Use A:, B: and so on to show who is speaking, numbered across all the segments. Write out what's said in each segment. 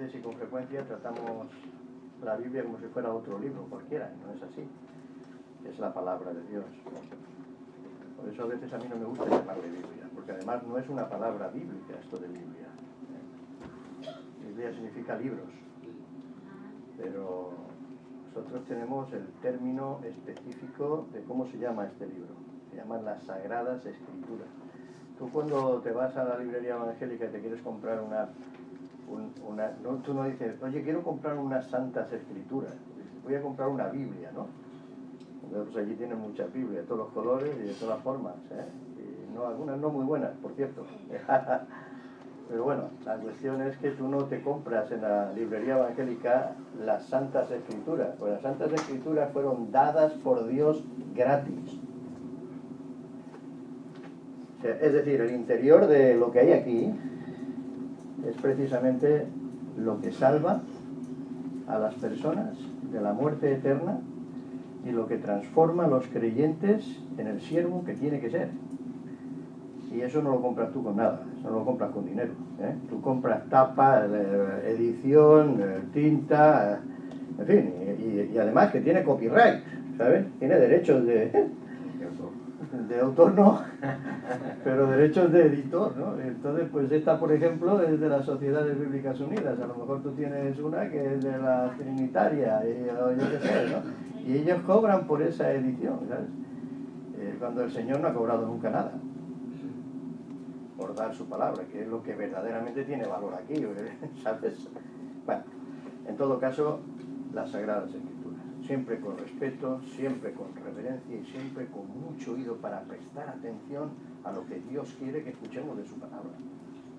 A: veces y con frecuencia tratamos la Biblia como si fuera otro libro cualquiera, y no es así. Es la palabra de Dios. Por eso a veces a mí no me gusta llamarle Biblia, porque además no es una palabra bíblica esto de Biblia. Biblia significa libros, pero nosotros tenemos el término específico de cómo se llama este libro. Se llaman las Sagradas Escrituras. Tú cuando te vas a la librería evangélica y te quieres comprar no, tú no dices, oye, quiero comprar unas santas escrituras, voy a comprar una Biblia, ¿no? Entonces, pues allí tienen muchas Biblias, de todos los colores y de todas las formas, y no, algunas no muy buenas, por cierto. Pero bueno, la cuestión es que tú no te compras en la librería evangélica las santas escrituras, pues las santas escrituras fueron dadas por Dios gratis. O sea, es decir, el interior de lo que hay aquí es precisamente lo que salva a las personas de la muerte eterna y lo que transforma a los creyentes en el siervo que tiene que ser. Y eso no lo compras tú con nada, eso no lo compras con dinero, ¿eh? Tú compras tapa, edición, tinta, en fin, y además que tiene copyright, ¿sabes? Tiene derechos de autor no, pero derechos de editor, ¿no? Entonces, pues esta, por ejemplo, es de las Sociedades Bíblicas Unidas. A lo mejor tú tienes una que es de la Trinitaria, o yo qué sé, ¿no? Y ellos cobran por esa edición, ¿sabes? Cuando el Señor no ha cobrado nunca nada por dar su palabra, que es lo que verdaderamente tiene valor aquí, ¿sabes? Bueno, en todo caso, las Sagradas Escrituras, siempre con respeto, siempre con reverencia y siempre con mucho oído para prestar atención a lo que Dios quiere que escuchemos de su palabra,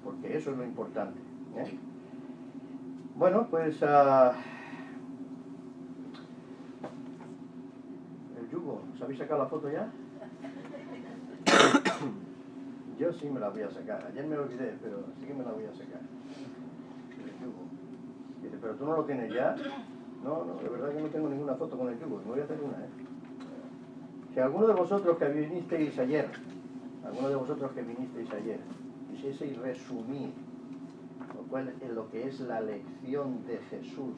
A: porque eso es lo importante, ¿eh? Bueno, pues el yugo, ¿os habéis sacado la foto ya? Yo sí me la voy a sacar. Ayer me olvidé, pero sí que me la voy a sacar. El yugo. Dice, ¿pero tú no lo tienes ya? No, de verdad que no tengo ninguna foto con el yugo. Me voy a hacer una, ¿eh? Si alguno de vosotros que vinisteis ayer, quisieseis resumir lo que es la lección de Jesús,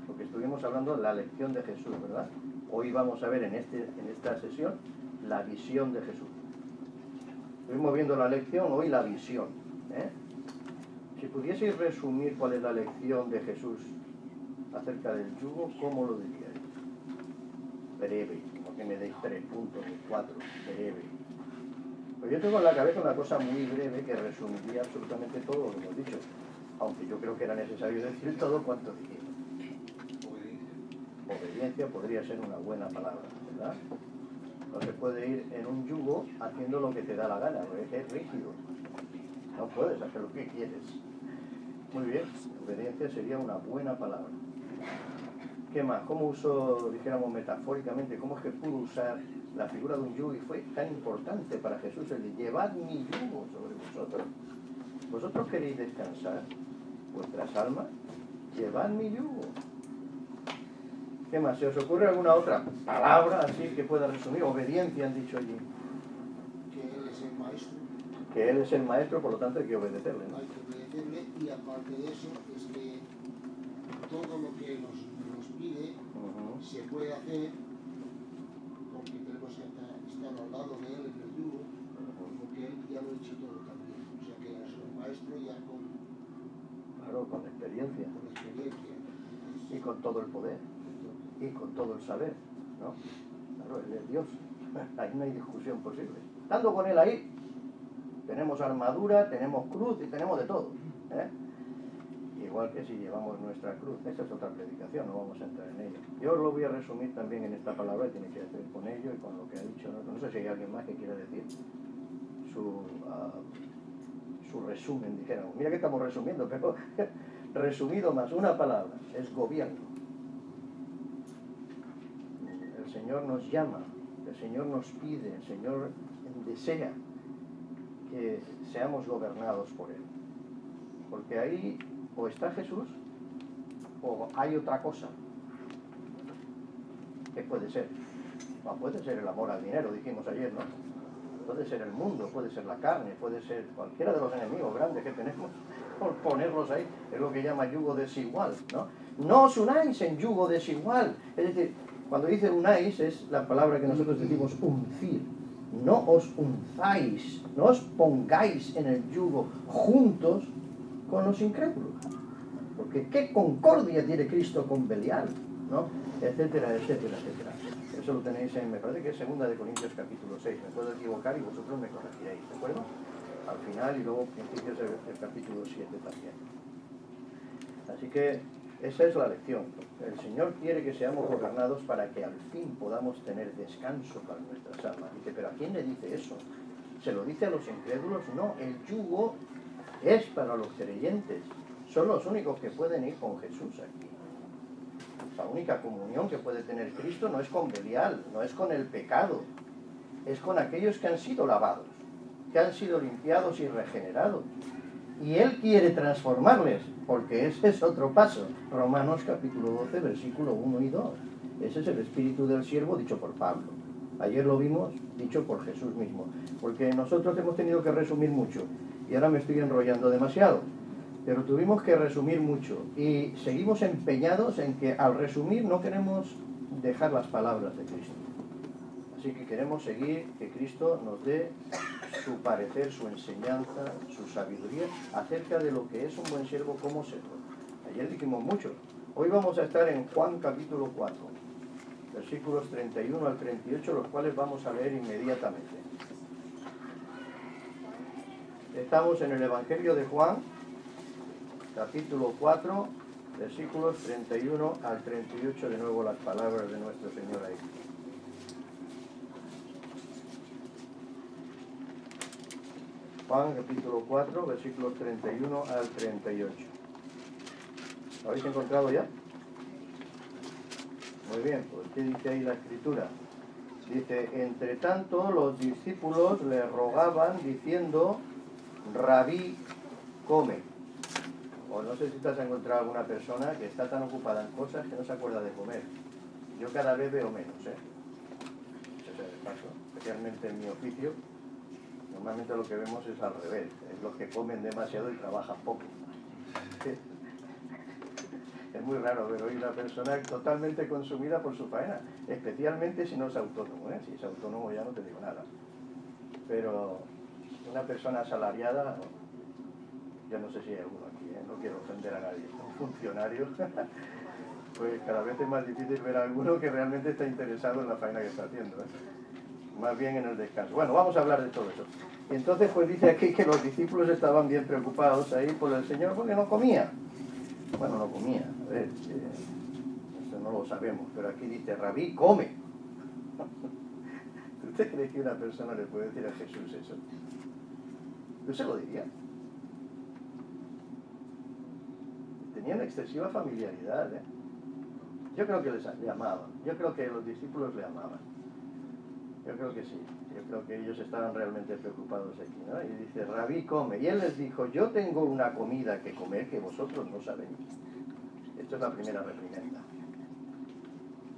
A: porque estuvimos hablando de la lección de Jesús, ¿verdad? Hoy vamos a ver en esta sesión la visión de Jesús. Estuvimos viendo la lección, hoy la visión, ¿eh? Si pudieseis resumir cuál es la lección de Jesús acerca del yugo, ¿cómo lo diríais? Breve, como que me deis 3 puntos o 4, breve. Pues yo tengo en la cabeza una cosa muy breve que resumiría absolutamente todo lo que hemos dicho, aunque yo creo que era necesario decir todo cuanto dijimos. Obediencia podría ser una buena palabra, ¿verdad? No se puede ir en un yugo haciendo lo que te da la gana, porque es rígido. No puedes hacer lo que quieres. Muy bien, obediencia sería una buena palabra. ¿Qué más? ¿Cómo usó, dijéramos metafóricamente, cómo es que pudo usar la figura de un yugo y fue tan importante para Jesús el de llevad mi yugo sobre vosotros? ¿Vosotros queréis descansar vuestras almas? Llevad mi yugo. ¿Qué más? ¿Se os ocurre alguna otra palabra así que pueda resumir? Obediencia, han dicho allí.
B: Que Él es el maestro.
A: Que Él es el maestro, por lo tanto hay que obedecerle, ¿no?
B: Hay que obedecerle, y aparte de eso es que todo lo que nos pide se puede hacer porque tenemos que estar al lado de Él en el yugo, porque Él ya lo ha hecho todo también. O sea que es un maestro ya
A: con experiencia.
B: Con experiencia.
A: Y con todo el poder. Y con todo el saber, ¿no? Claro, Él es Dios. Ahí no hay discusión posible. Estando con Él ahí, tenemos armadura, tenemos cruz y tenemos de todo, ¿eh? Igual que si llevamos nuestra cruz. Esa es otra predicación, no vamos a entrar en ella. Yo os lo voy a resumir también en esta palabra, tiene que ver con ello y con lo que ha dicho. No sé si hay alguien más que quiera decir su resumen, dijéramos. Mira que estamos resumiendo, pero resumido más una palabra, es gobierno. El Señor nos llama, el Señor nos pide, el Señor desea que seamos gobernados por Él. Porque ahí o está Jesús o hay otra cosa. ¿Qué puede ser? No puede ser el amor al dinero, dijimos ayer, ¿no? Puede ser el mundo, puede ser la carne, puede ser cualquiera de los enemigos grandes que tenemos, por ponerlos ahí, es lo que llama yugo desigual, ¿no? No os unáis en yugo desigual. Es decir, cuando dice unáis es la palabra que nosotros decimos uncir. No os unzáis, no os pongáis en el yugo juntos con los incrédulos. Porque qué concordia tiene Cristo con Belial, ¿no? Etcétera, etcétera, etcétera. Eso lo tenéis en, me parece que es 2 de Corintios capítulo 6. Me puedo equivocar y vosotros me corregiréis, ¿de acuerdo? Al final y luego principios del capítulo 7 también. Así que esa es la lección. El Señor quiere que seamos gobernados para que al fin podamos tener descanso para nuestras almas. Dice, pero ¿a quién le dice eso? ¿Se lo dice a los incrédulos? No, el yugo es para los creyentes. Son los únicos que pueden ir con Jesús aquí. La única comunión que puede tener Cristo no es con Belial, no es con el pecado, es con aquellos que han sido lavados, que han sido limpiados y regenerados. Y Él quiere transformarles, porque ese es otro paso. Romanos capítulo 12, versículo 1 y 2. Ese es el espíritu del siervo dicho por Pablo. Ayer lo vimos dicho por Jesús mismo. Porque nosotros hemos tenido que resumir mucho. Y ahora me estoy enrollando demasiado. Pero tuvimos que resumir mucho. Y seguimos empeñados en que al resumir no queremos dejar las palabras de Cristo. Así que queremos seguir que Cristo nos dé su parecer, su enseñanza, su sabiduría acerca de lo que es un buen siervo como siervo. Ayer dijimos mucho. Hoy vamos a estar en Juan capítulo 4, versículos 31 al 38, los cuales vamos a leer inmediatamente. Estamos en el Evangelio de Juan, capítulo 4, versículos 31 al 38, de nuevo las palabras de nuestro Señor ahí. Juan capítulo 4, versículos 31 al 38. ¿Lo habéis encontrado ya? Muy bien, pues ¿qué dice ahí la escritura? Dice, entre tanto los discípulos le rogaban diciendo, Rabí, come. O no sé si te has encontrado alguna persona que está tan ocupada en cosas que no se acuerda de comer. Yo cada vez veo menos, Ese es el caso, especialmente en mi oficio. Normalmente lo que vemos es al revés, es los que comen demasiado y trabajan poco. Es muy raro ver hoy una persona totalmente consumida por su faena, especialmente si no es autónomo, Si es autónomo ya no te digo nada. Pero una persona asalariada, yo no sé si hay alguno aquí, no quiero ofender a nadie, un funcionario, pues cada vez es más difícil ver a alguno que realmente está interesado en la faena que está haciendo, Más bien en el descanso. Bueno, vamos a hablar de todo eso. Y entonces pues dice aquí que los discípulos estaban bien preocupados ahí por el Señor porque no comía. Bueno, no comía, a ver, eso no lo sabemos, pero aquí dice, Rabí, come. ¿Usted cree que una persona le puede decir a Jesús eso? Yo se lo diría. Tenían excesiva familiaridad, Yo creo que le amaban, yo creo que los discípulos le amaban. Yo creo que sí, yo creo que ellos estaban realmente preocupados aquí, ¿no? Y dice, Rabí, come. Y él les dijo, yo tengo una comida que comer que vosotros no sabéis. Esto es la primera reprimenda.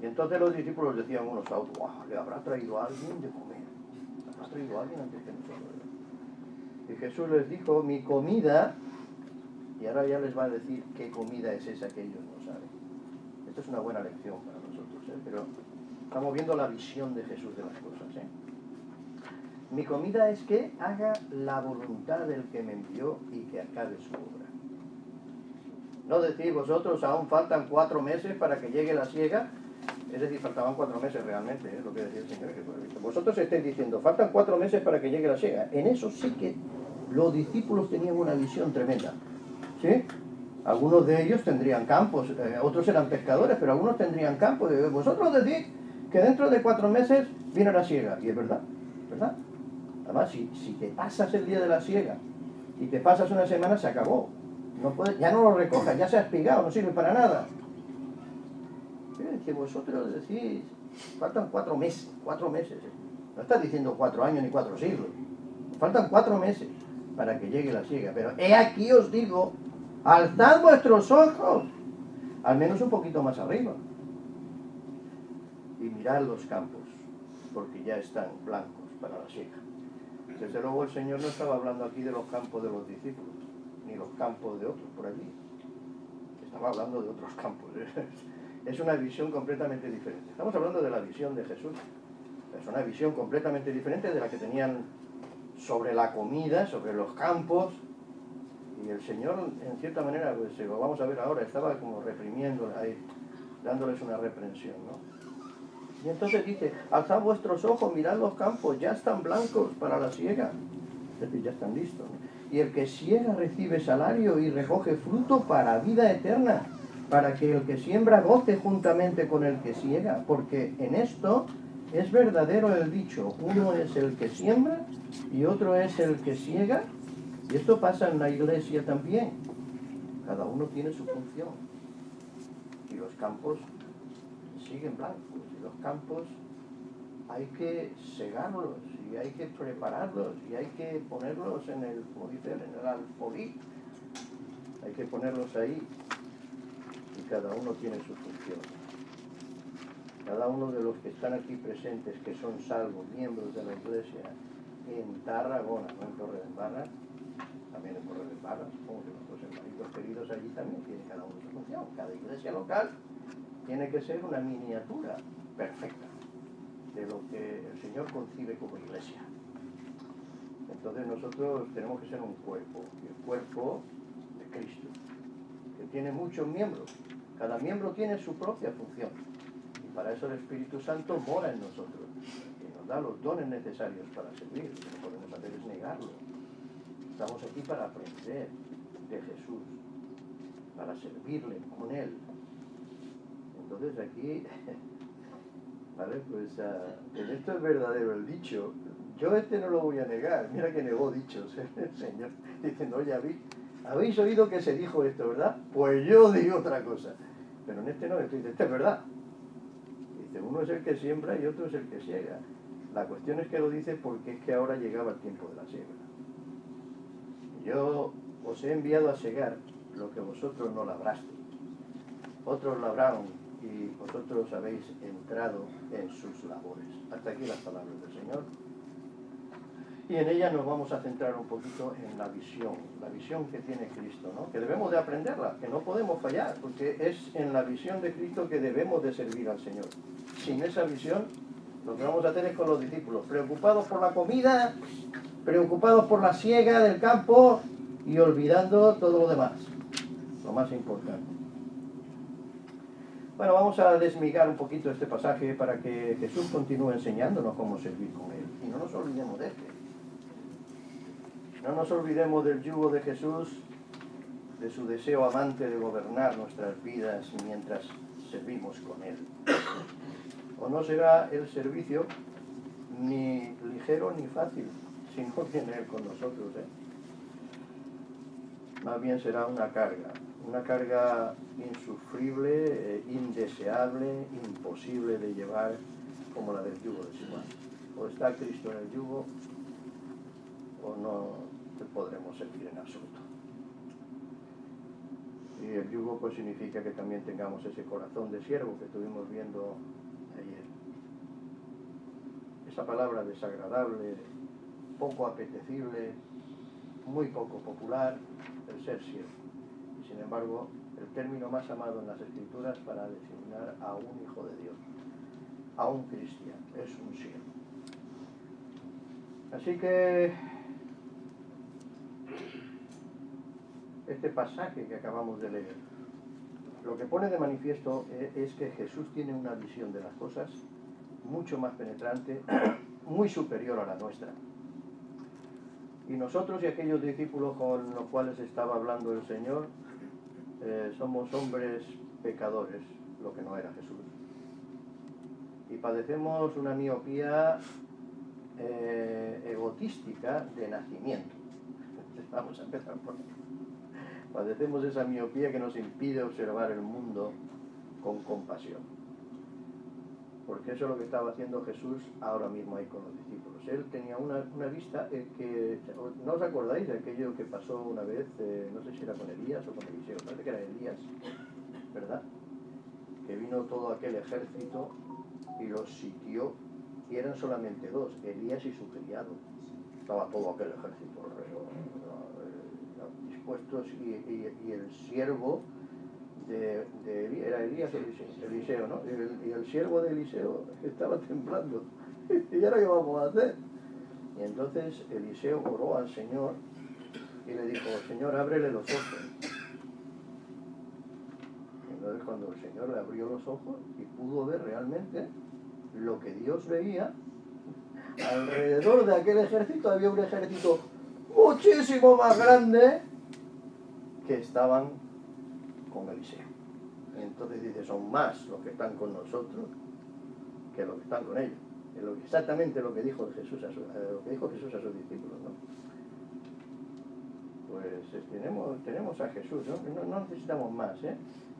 A: Y entonces los discípulos decían unos a otros, wow, ¿le habrá traído a alguien de comer? ¿Le habrá traído a alguien antes que nosotros? Y Jesús les dijo, mi comida, y ahora ya les va a decir qué comida es esa que ellos no saben. Esto es una buena lección para nosotros, pero estamos viendo la visión de Jesús de las cosas, Mi comida es que haga la voluntad del que me envió y que acabe su obra. No decir vosotros aún faltan 4 meses para que llegue la siega, es decir, faltaban 4 meses realmente, es lo que decía el Señor. Vosotros estáis diciendo, faltan 4 meses para que llegue la siega. En eso sí que los discípulos tenían una visión tremenda, ¿sí? Algunos de ellos tendrían campos, otros eran pescadores, pero algunos tendrían campos. Vosotros decís que dentro de 4 meses viene la siega, y es verdad, ¿verdad? Además, si te pasas el día de la siega y te pasas una semana, se acabó. No puedes, ya no lo recojas, ya se ha espigado, no sirve para nada. Que vosotros decís, faltan 4 meses, 4 meses. No estás diciendo 4 años ni 4 siglos. Faltan 4 meses para que llegue la siega. Pero he aquí os digo, alzad vuestros ojos, al menos un poquito más arriba, y mirad los campos, porque ya están blancos para la siega. Desde luego el Señor no estaba hablando aquí de los campos de los discípulos, ni los campos de otros por allí. Estaba hablando de otros campos. Es una visión completamente diferente. Estamos hablando de la visión de Jesús. Es una visión completamente diferente de la que tenían sobre la comida, sobre los campos. Y el Señor, en cierta manera, pues lo vamos a ver ahora, estaba como reprimiendo, ahí, dándoles una reprensión, ¿no? Y entonces dice, alzad vuestros ojos, mirad los campos, ya están blancos para la siega. Es decir, ya están listos, ¿no? Y el que siega recibe salario y recoge fruto para vida eterna, para que el que siembra goce juntamente con el que siega, porque en esto es verdadero el dicho, uno es el que siembra y otro es el que siega, y esto pasa en la iglesia también. Cada uno tiene su función, y los campos siguen blancos, y los campos hay que segarlos, y hay que prepararlos, y hay que ponerlos en el, como dice él, en el alfolí, hay que ponerlos ahí, y cada uno tiene su función. Cada uno de los que están aquí presentes, que son salvos, miembros de la iglesia en Tarragona, no en Torredembarra, también en Torredembarra, supongo que nuestros hermanitos queridos allí también tienen cada uno su función. Cada iglesia local tiene que ser una miniatura perfecta de lo que el Señor concibe como iglesia. Entonces nosotros tenemos que ser un cuerpo, el cuerpo de Cristo, que tiene muchos miembros. Cada miembro tiene su propia función. Y para eso el Espíritu Santo mora en nosotros, y nos da los dones necesarios para servir. Lo que no podemos hacer es negarlo. Estamos aquí para aprender de Jesús, para servirle con Él. Entonces aquí, vale, pues en esto es verdadero el dicho. Yo no lo voy a negar. Mira que negó dichos el Señor, diciendo, oye, habéis oído que se dijo esto, ¿verdad? Pues yo digo otra cosa. Pero en este no, este es verdad. Dice, uno es el que siembra y otro es el que siega. La cuestión es que lo dice porque es que ahora llegaba el tiempo de la siega. Yo os he enviado a segar lo que vosotros no labrasteis. Otros labraron y vosotros habéis entrado en sus labores. Hasta aquí las palabras del Señor. Y en ella nos vamos a centrar un poquito en la visión que tiene Cristo, ¿no? Que debemos de aprenderla, que no podemos fallar, porque es en la visión de Cristo que debemos de servir al Señor. Sin esa visión, lo que vamos a hacer es con los discípulos, preocupados por la comida, preocupados por la siega del campo y olvidando todo lo demás, lo más importante. Bueno, vamos a desmigar un poquito este pasaje para que Jesús continúe enseñándonos cómo servir con Él. Y no nos olvidemos de este. No nos olvidemos del yugo de Jesús, de su deseo amante de gobernar nuestras vidas mientras servimos con Él. O no será el servicio ni ligero ni fácil si no viene Él con nosotros, Más bien será una carga insufrible, indeseable, imposible de llevar, como la del yugo de Simón. O está Cristo en el yugo, o no podremos servir en absoluto. Y el yugo pues significa que también tengamos ese corazón de siervo que estuvimos viendo ayer. Esa palabra desagradable, poco apetecible, muy poco popular, el ser siervo. Y sin embargo, el término más amado en las Escrituras para designar a un hijo de Dios, a un cristiano, es un siervo. Así que este pasaje que acabamos de leer, lo que pone de manifiesto es que Jesús tiene una visión de las cosas mucho más penetrante, muy superior a la nuestra. Y nosotros y aquellos discípulos con los cuales estaba hablando el Señor, somos hombres pecadores, lo que no era Jesús. Y padecemos una miopía egotística de nacimiento. Vamos a empezar por ahí. Padecemos esa miopía que nos impide observar el mundo con compasión. Porque eso es lo que estaba haciendo Jesús ahora mismo ahí con los discípulos. Él tenía una vista que... ¿No os acordáis de aquello que pasó una vez? No sé si era con Elías o con Eliseo. Parece que era Elías, ¿verdad? Que vino todo aquel ejército y los sitió. Y eran solamente dos, Elías y su criado. Estaba todo aquel ejército dispuestos y el siervo era Elías Eliseo, ¿no? Y el siervo de Eliseo estaba temblando. ¿Y ahora qué vamos a hacer? Y entonces Eliseo oró al Señor y le dijo: Señor, ábrele los ojos. Y entonces cuando el Señor le abrió los ojos y pudo ver realmente lo que Dios veía, alrededor de aquel ejército había un ejército muchísimo más grande que estaban con Eliseo. Y entonces dice: son más los que están con nosotros que los que están con ellos. Es exactamente lo que dijo Jesús a sus discípulos, ¿no? Pues tenemos a Jesús, ¿no? No necesitamos más,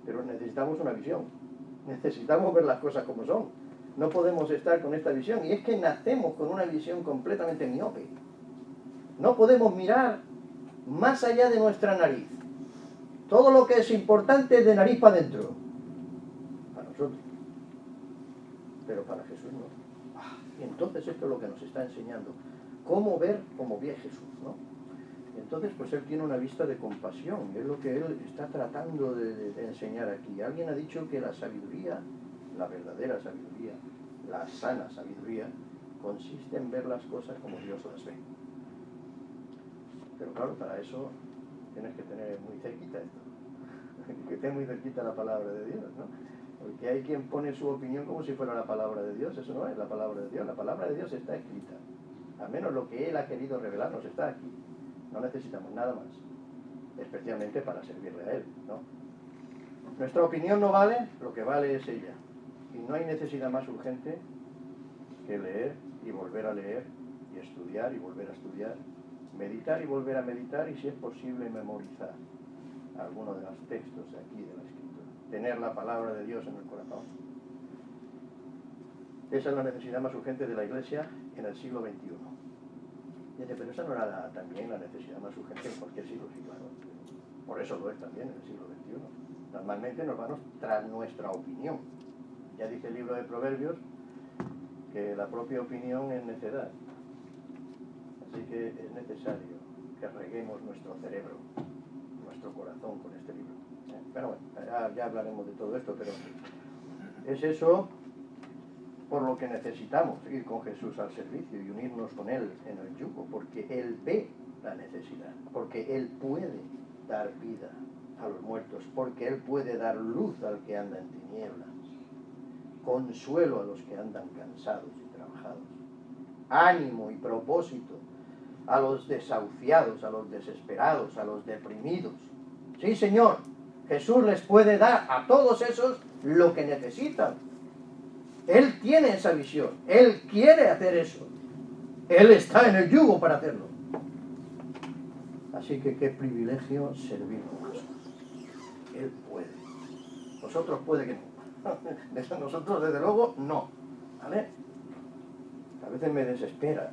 A: pero necesitamos una visión. Necesitamos ver las cosas como son. No podemos estar con esta visión. Y es que nacemos con una visión completamente miope. No podemos mirar más allá de nuestra nariz. Todo lo que es importante es de nariz para adentro. Para nosotros. Pero para Jesús no. Y entonces esto es lo que nos está enseñando. Cómo ver como ve Jesús, ¿no? Y entonces pues él tiene una vista de compasión. Es lo que él está tratando de enseñar aquí. Alguien ha dicho que la sabiduría, la verdadera sabiduría, la sana sabiduría, consiste en ver las cosas como Dios las ve. Pero claro, para eso tienes que tener muy cerquita esto. Que esté muy cerquita la palabra de Dios, ¿no? Porque hay quien pone su opinión como si fuera la palabra de Dios. Eso no es la palabra de Dios. La palabra de Dios está escrita. Al menos lo que Él ha querido revelarnos está aquí. No necesitamos nada más. Especialmente para servirle a Él, ¿no? Nuestra opinión no vale, lo que vale es ella. Y no hay necesidad más urgente que leer y volver a leer y estudiar y volver a estudiar, meditar y volver a meditar, y si es posible memorizar algunos de los textos de aquí de la Escritura. Tener la palabra de Dios en el corazón. Esa es la necesidad más urgente de la Iglesia en el siglo XXI. Pero esa no era también la necesidad más urgente en cualquier siglo, sí, claro. Por eso lo es también en el siglo XXI. Normalmente nos vamos tras nuestra opinión. Ya dice el libro de Proverbios que la propia opinión es necedad. Así que es necesario que reguemos nuestro cerebro, nuestro corazón con este libro. Pero bueno, ya hablaremos de todo esto, pero es eso por lo que necesitamos ir con Jesús al servicio y unirnos con Él en el yugo, porque Él ve la necesidad, porque Él puede dar vida a los muertos, porque Él puede dar luz al que anda en tinieblas, consuelo a los que andan cansados y trabajados, ánimo y propósito a los desahuciados, a los desesperados, a los deprimidos. Sí, Señor, Jesús les puede dar a todos esos lo que necesitan. Él tiene esa visión, Él quiere hacer eso. Él está en el yugo para hacerlo. Así que qué privilegio servir con Jesús. Él puede. Nosotros puede que no. Nosotros desde luego no. ¿Vale? A veces me desespera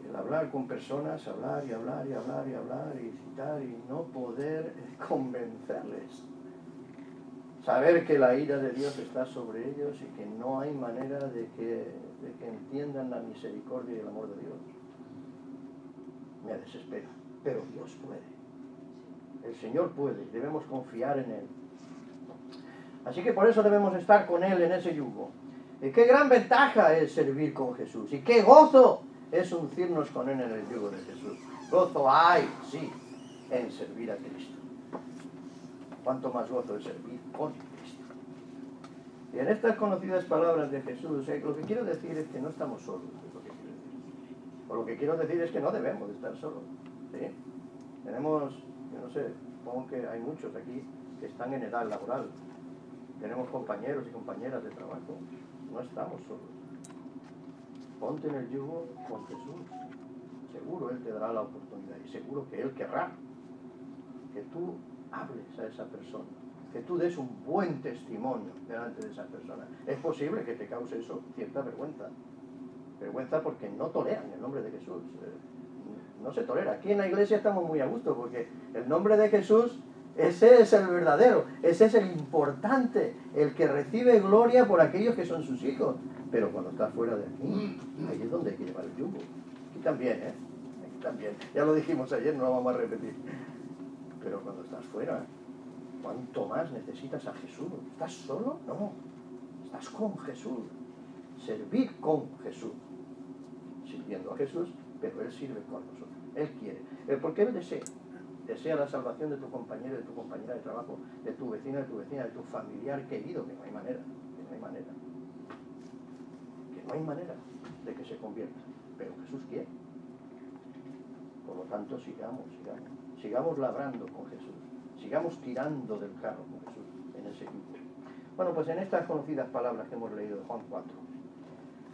A: el hablar con personas, hablar y hablar y hablar y hablar y citar y no poder convencerles. Saber que la ira de Dios está sobre ellos y que no hay manera de que entiendan la misericordia y el amor de Dios. Me desespera. Pero Dios puede. El Señor puede. Debemos confiar en Él. Así que por eso debemos estar con Él en ese yugo. Y qué gran ventaja es servir con Jesús. Y qué gozo es uncirnos con Él en el yugo de Jesús. Gozo hay, sí, en servir a Cristo. Cuánto más gozo es servir con Cristo. Y en estas conocidas palabras de Jesús, lo que quiero decir es que no estamos solos, es lo que quiero decir. O lo que quiero decir es que no debemos de estar solos. ¿Sí? Tenemos, yo no sé, supongo que hay muchos aquí que están en edad laboral. Tenemos compañeros y compañeras de trabajo. No estamos solos. Ponte en el yugo con Jesús. Seguro Él te dará la oportunidad y seguro que Él querrá que tú hables a esa persona, que tú des un buen testimonio delante de esa persona. Es posible que te cause eso cierta vergüenza. Vergüenza porque no toleran el nombre de Jesús. No se tolera. Aquí en la iglesia estamos muy a gusto porque el nombre de Jesús, ese es el verdadero, ese es el importante, el que recibe gloria por aquellos que son sus hijos. Pero cuando estás fuera de aquí, ahí es donde hay que llevar el yugo. Aquí también, ¿eh? Aquí también. Ya lo dijimos ayer, no lo vamos a repetir. Pero cuando estás fuera, ¿cuánto más necesitas a Jesús? ¿Estás solo? No. Estás con Jesús. Servir con Jesús. Sirviendo a Jesús, pero Él sirve con nosotros. Él quiere. Porque Él desea. Desea la salvación de tu compañero, de tu compañera de trabajo, de tu vecino, de tu vecina, de tu familiar querido, que no hay manera, que no hay manera. Que no hay manera de que se convierta. Pero Jesús quiere. Por lo tanto, sigamos labrando con Jesús. Sigamos tirando del carro con Jesús en ese equipo. Bueno, pues en estas conocidas palabras que hemos leído de Juan 4,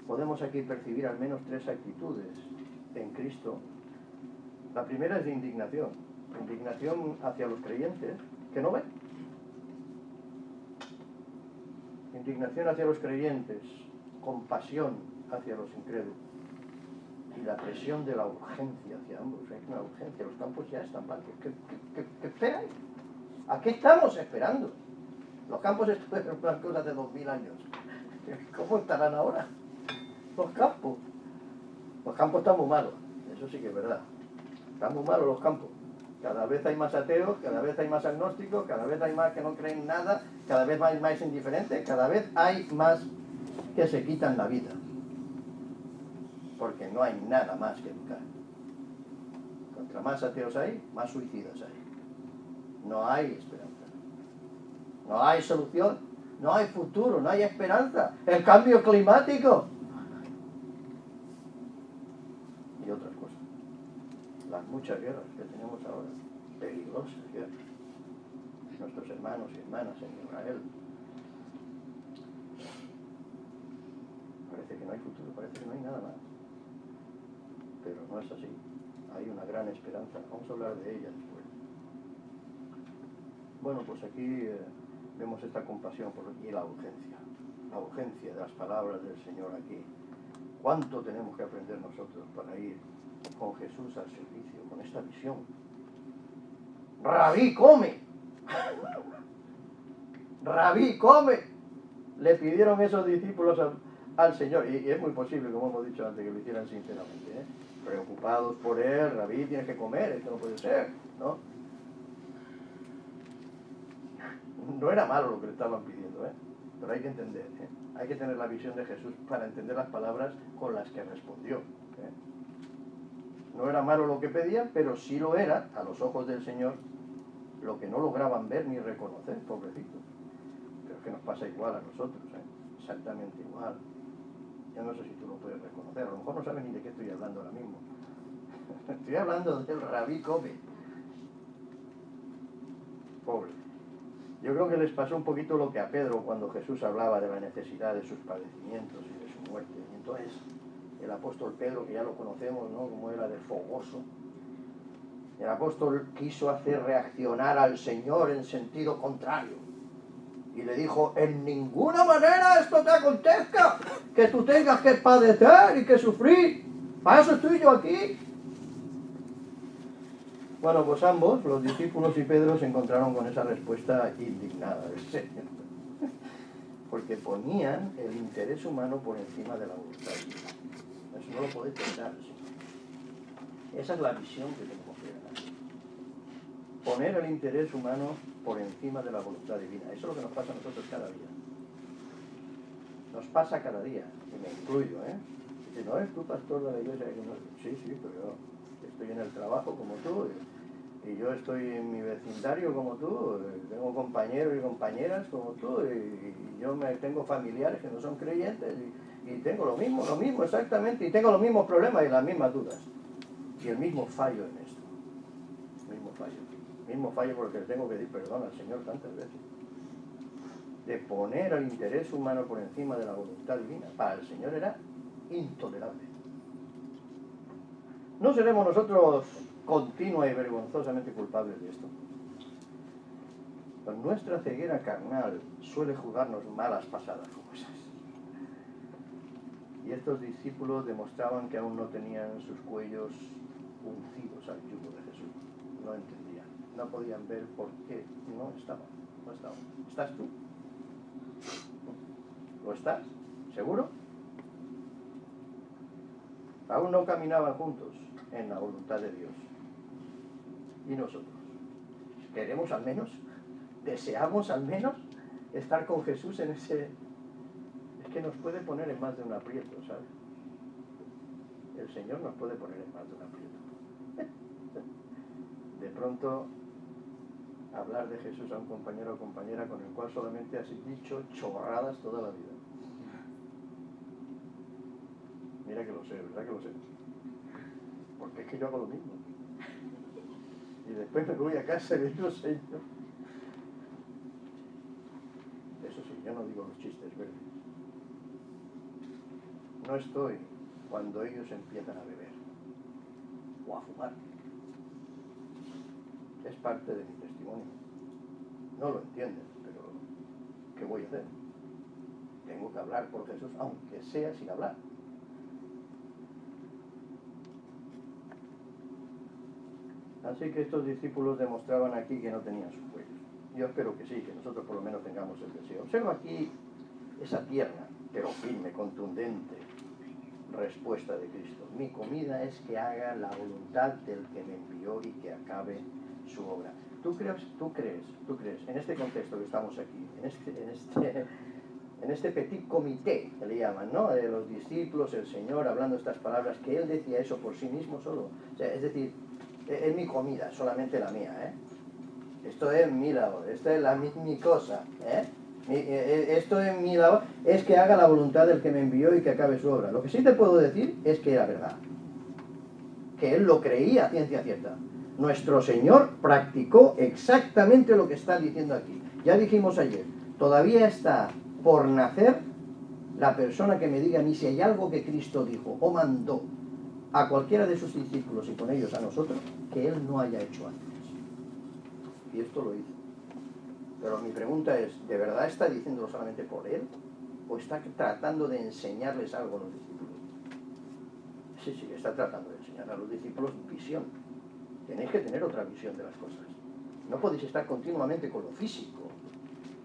A: podemos aquí percibir al menos 3 actitudes en Cristo. La primera es de indignación. Indignación hacia los creyentes que no ven. Indignación hacia los creyentes, compasión hacia los incrédulos. Y la presión de la urgencia hacia ambos. Hay una urgencia, los campos ya están mal. ¿Qué esperáis? ¿A qué estamos esperando? Los campos estuvieron blancos hace 2000 años. ¿Cómo estarán ahora? Los campos. Los campos están muy malos. Eso sí que es verdad. Están muy malos los campos. Cada vez hay más ateos, cada vez hay más agnósticos, cada vez hay más que no creen nada, cada vez hay más indiferentes, cada vez hay más que se quitan la vida. Porque no hay nada más que buscar. Contra más ateos hay, más suicidas hay. No hay esperanza. No hay solución. No hay futuro, no hay esperanza. El cambio climático. Y otras cosas. Las muchas guerras que tenemos ahora. Peligrosas guerras. Nuestros hermanos y hermanas en Israel. Parece que no hay futuro, parece que no hay nada más. Pero no es así. Hay una gran esperanza. Vamos a hablar de ella después. Bueno, pues aquí vemos esta compasión y la urgencia de las palabras del Señor aquí. ¿Cuánto tenemos que aprender nosotros para ir con Jesús al servicio, con esta visión? ¡Rabí, come! ¡Rabí, come! Le pidieron esos discípulos al Señor, y es muy posible, como hemos dicho antes, que lo hicieran sinceramente, ¿eh? Preocupados por él. Rabí, tienes que comer, esto no puede ser, ¿no? No era malo lo que le estaban pidiendo, ¿eh? Pero hay que entender, ¿eh? Hay que tener la visión de Jesús para entender las palabras con las que respondió, ¿eh? No era malo lo que pedían, pero sí lo era, a los ojos del Señor, lo que no lograban ver ni reconocer, pobrecitos. Pero es que nos pasa igual a nosotros, ¿eh? Exactamente igual. Yo no sé si tú lo puedes reconocer, a lo mejor no sabes ni de qué estoy hablando ahora mismo. Estoy hablando del Rabí come. Pobre. Yo creo que les pasó un poquito lo que a Pedro cuando Jesús hablaba de la necesidad de sus padecimientos y de su muerte. Y entonces el apóstol Pedro, que ya lo conocemos, ¿no?, como era de fogoso, el apóstol quiso hacer reaccionar al Señor en sentido contrario. Y le dijo, en ninguna manera esto te acontezca, que tú tengas que padecer y que sufrir. Para eso estoy yo aquí. Bueno, pues ambos, los discípulos y Pedro, se encontraron con esa respuesta indignada del Señor. Porque ponían el interés humano por encima de la voluntad divina. Eso no lo podéis pensar, Señor. Esa es la visión que tenemos que ganar. Poner el interés humano por encima de la voluntad divina. Eso es lo que nos pasa a nosotros cada día. Nos pasa cada día, y me incluyo, ¿eh? Dice, ¿no eres tú pastor de la iglesia? Sí, pero yo estoy en el trabajo como tú, y yo estoy en mi vecindario como tú, tengo compañeros y compañeras como tú, y yo tengo familiares que no son creyentes, y tengo lo mismo exactamente, y tengo los mismos problemas y las mismas dudas, y el mismo fallo en esto, mismo fallo por el que le tengo que pedir perdón al Señor tantas veces, de poner el interés humano por encima de la voluntad divina. Para el Señor era intolerable. ¿No seremos nosotros continua y vergonzosamente culpables de esto? Pues nuestra ceguera carnal suele jugarnos malas pasadas como esas. Y estos discípulos demostraban que aún no tenían sus cuellos uncidos al yugo de Jesús. No entendían, no podían ver por qué no estaban. ¿Estás tú? ¿Lo estás? ¿Seguro? Aún no caminaban juntos en la voluntad de Dios. ¿Y nosotros? ¿Queremos al menos? ¿Deseamos al menos estar con Jesús en ese...? Es que nos puede poner en más de un aprieto, ¿sabes? El Señor nos puede poner en más de un aprieto. De pronto, hablar de Jesús a un compañero o compañera con el cual solamente has dicho chorradas toda la vida. Mira que lo sé, ¿verdad que lo sé? Porque es que yo hago lo mismo. Y después me voy a casa y le digo, Señor. Eso sí, yo no digo los chistes verdes. No estoy cuando ellos empiezan a beber o a fumar. Es parte de mi testimonio. No lo entienden, pero ¿qué voy a hacer? Tengo que hablar por Jesús, aunque sea sin hablar. Así que estos discípulos demostraban aquí que no tenían sus cuellos. Yo espero que sí, que nosotros por lo menos tengamos el deseo. Observa aquí esa tierna, pero firme, contundente respuesta de Cristo. Mi comida es que haga la voluntad del que me envió y que acabe su obra. ¿Tú crees, en este contexto que estamos aquí, en este petit comité, que le llaman, ¿no? De los discípulos, el Señor hablando estas palabras, que Él decía eso por sí mismo solo? O sea, es decir, es mi comida, solamente la mía, ¿eh? Esto es mi labor, esto es mi cosa, ¿eh? Esto es mi labor, es que haga la voluntad del que me envió y que acabe su obra. Lo que sí te puedo decir es que era verdad, que Él lo creía a ciencia cierta. Nuestro Señor practicó exactamente lo que está diciendo aquí. Ya dijimos ayer, todavía está por nacer la persona que me diga a mí si hay algo que Cristo dijo o mandó a cualquiera de sus discípulos y con ellos a nosotros, que Él no haya hecho antes. Y esto lo hizo. Pero mi pregunta es, ¿de verdad está diciéndolo solamente por Él? ¿O está tratando de enseñarles algo a los discípulos? Sí, está tratando de enseñar a los discípulos visión. Tenéis que tener otra visión de las cosas. No podéis estar continuamente con lo físico,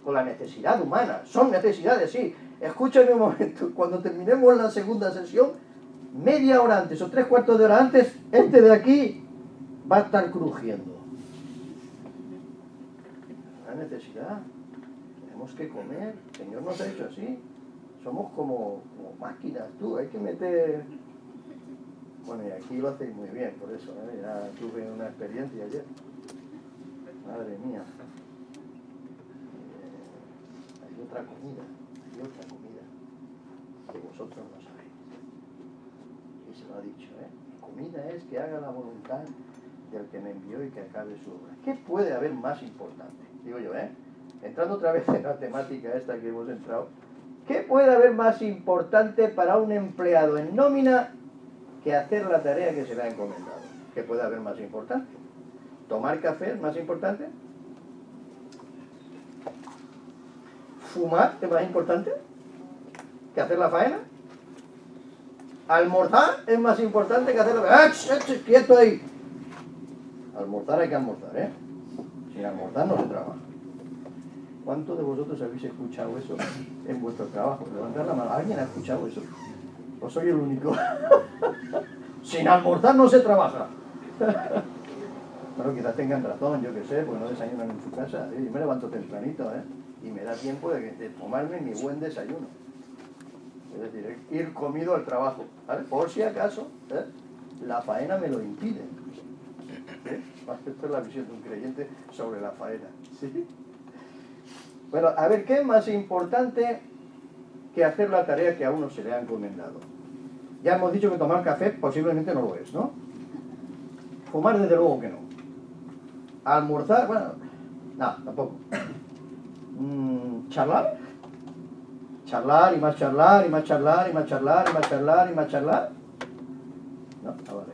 A: con la necesidad humana. Son necesidades, sí. Escúchame un momento, cuando terminemos la segunda sesión, media hora antes o 3/4 de hora antes, este de aquí va a estar crujiendo. Una necesidad. Tenemos que comer. El Señor nos ha hecho así. Somos como máquinas, tú. Hay que meter... Bueno, y aquí lo hacéis muy bien, por eso, ¿eh? Ya tuve una experiencia ayer. Madre mía. Hay otra comida que vosotros no sabéis. Y se lo ha dicho, ¿eh? Mi comida es que haga la voluntad del que me envió y que acabe su obra. ¿Qué puede haber más importante? Digo yo, ¿eh? Entrando otra vez en la temática esta que hemos entrado, ¿qué puede haber más importante para un empleado en nómina que hacer la tarea que se le ha encomendado? ¿Qué puede haber más importante? ¿Tomar café es más importante? ¿Fumar es más importante que hacer la faena? ¿Almorzar es más importante que hacer la faena? ¡Quieto ahí! Almorzar hay que almorzar, ¿eh? Sin almorzar no se trabaja. ¿Cuántos de vosotros habéis escuchado eso en vuestro trabajo? Levantad la mano. ¿Alguien ha escuchado eso? ¿O soy el único? Sin almorzar no se trabaja. Bueno, quizás tengan razón, yo qué sé, porque no desayunan en su casa. Yo me levanto tempranito, ¿eh? Y me da tiempo de tomarme mi buen desayuno. Es decir, ir comido al trabajo, ¿vale? Por si acaso, ¿eh? La faena me lo impide. ¿Eh? Esta es la visión de un creyente sobre la faena. ¿Sí? Bueno, a ver, ¿qué es más importante que hacer la tarea que a uno se le ha encomendado? Ya hemos dicho que tomar café posiblemente no lo es, ¿no? Fumar desde luego que no. Almorzar, bueno, no, tampoco. ¿Charlar? Charlar y más charlar y más charlar y más charlar y más charlar y más charlar. No, vale.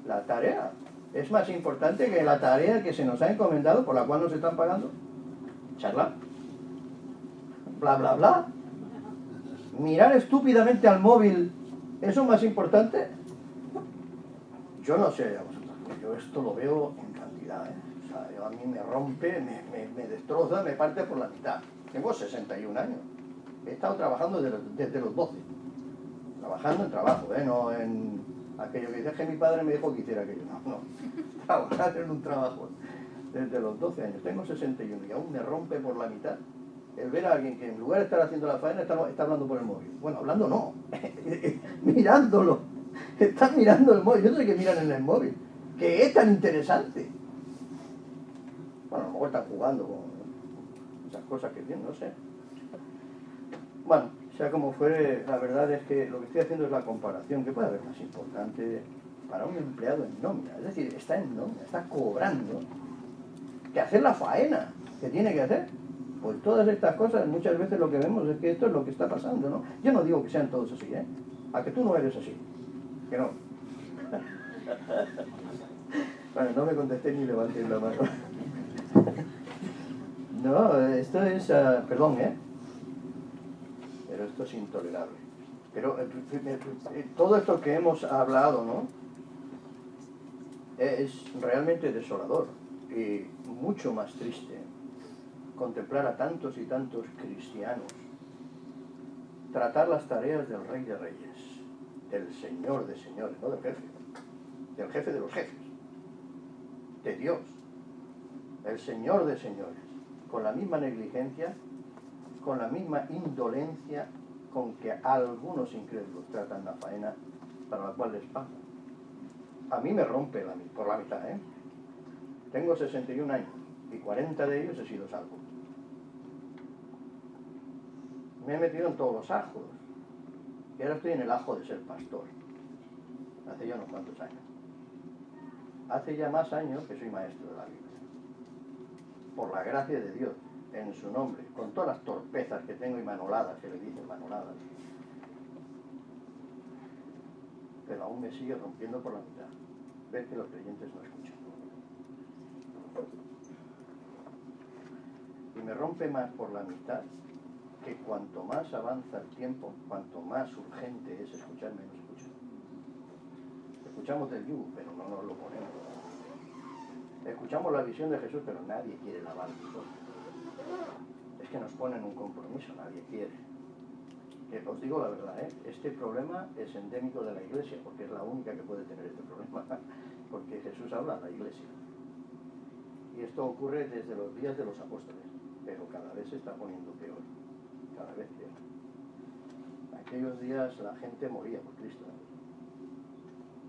A: La tarea es más importante que la tarea que se nos ha encomendado, por la cual nos están pagando. Charlar. Bla, bla, bla. Mirar estúpidamente al móvil, ¿eso es más importante? Yo no sé a vosotros, yo esto lo veo en cantidad, ¿eh? O sea, a mí me rompe, me destroza, me parte por la mitad. Tengo 61 años. He estado trabajando desde los 12. trabajando en trabajo, no en aquello que dice que mi padre me dijo que hiciera aquello. No, trabajar en un trabajo desde los 12 años. Tengo 61 y aún me rompe por la mitad el ver a alguien que en lugar de estar haciendo la faena está hablando por el móvil. Bueno, hablando no, mirándolo. Están mirando el móvil. Yo no sé qué miran en el móvil. Que es tan interesante. Bueno, a lo mejor están jugando con esas cosas que tienen, no sé. Bueno, sea como fuere, la verdad es que lo que estoy haciendo es la comparación, que puede haber más importante para un empleado en nómina. Es decir, está en nómina, está cobrando, que hacer la faena que tiene que hacer. Pues todas estas cosas, muchas veces lo que vemos es que esto es lo que está pasando, ¿no? Yo no digo que sean todos así, ¿eh? A que tú no eres así. Que no. Bueno, no me contesté ni levanté la mano. No, esto es... perdón, ¿eh? Pero esto es intolerable. Pero todo esto que hemos hablado, ¿no? Es realmente desolador y mucho más triste contemplar a tantos y tantos cristianos tratar las tareas del Rey de Reyes, del Señor de Señores, no del jefe de los jefes, de Dios, el Señor de Señores, con la misma negligencia, con la misma indolencia con que algunos incrédulos tratan la faena para la cual les pagan. A mí me rompe por la mitad, ¿eh? Tengo 61 años y 40 de ellos he sido salvo. Me he metido en todos los ajos y ahora estoy en el ajo de ser pastor. Hace ya unos cuantos años. Hace ya más años que soy maestro de la Biblia. Por la gracia de Dios, en su nombre, con todas las torpezas que tengo y manoladas, que le dicen manoladas. Pero aún me sigue rompiendo por la mitad. Ver que los creyentes no escuchan. Y me rompe más por la mitad que cuanto más avanza el tiempo, cuanto más urgente es escuchar, menos escuchan. Escuchamos del yugo, pero no nos lo ponemos. Escuchamos la visión de Jesús, pero nadie quiere lavar sus ojos. Es que nos ponen un compromiso, nadie quiere. Que os digo la verdad, este problema es endémico de la Iglesia, porque es la única que puede tener este problema, porque Jesús habla a la Iglesia. Y esto ocurre desde los días de los apóstoles, pero cada vez se está poniendo peor, cada vez peor. Aquellos días la gente moría por Cristo.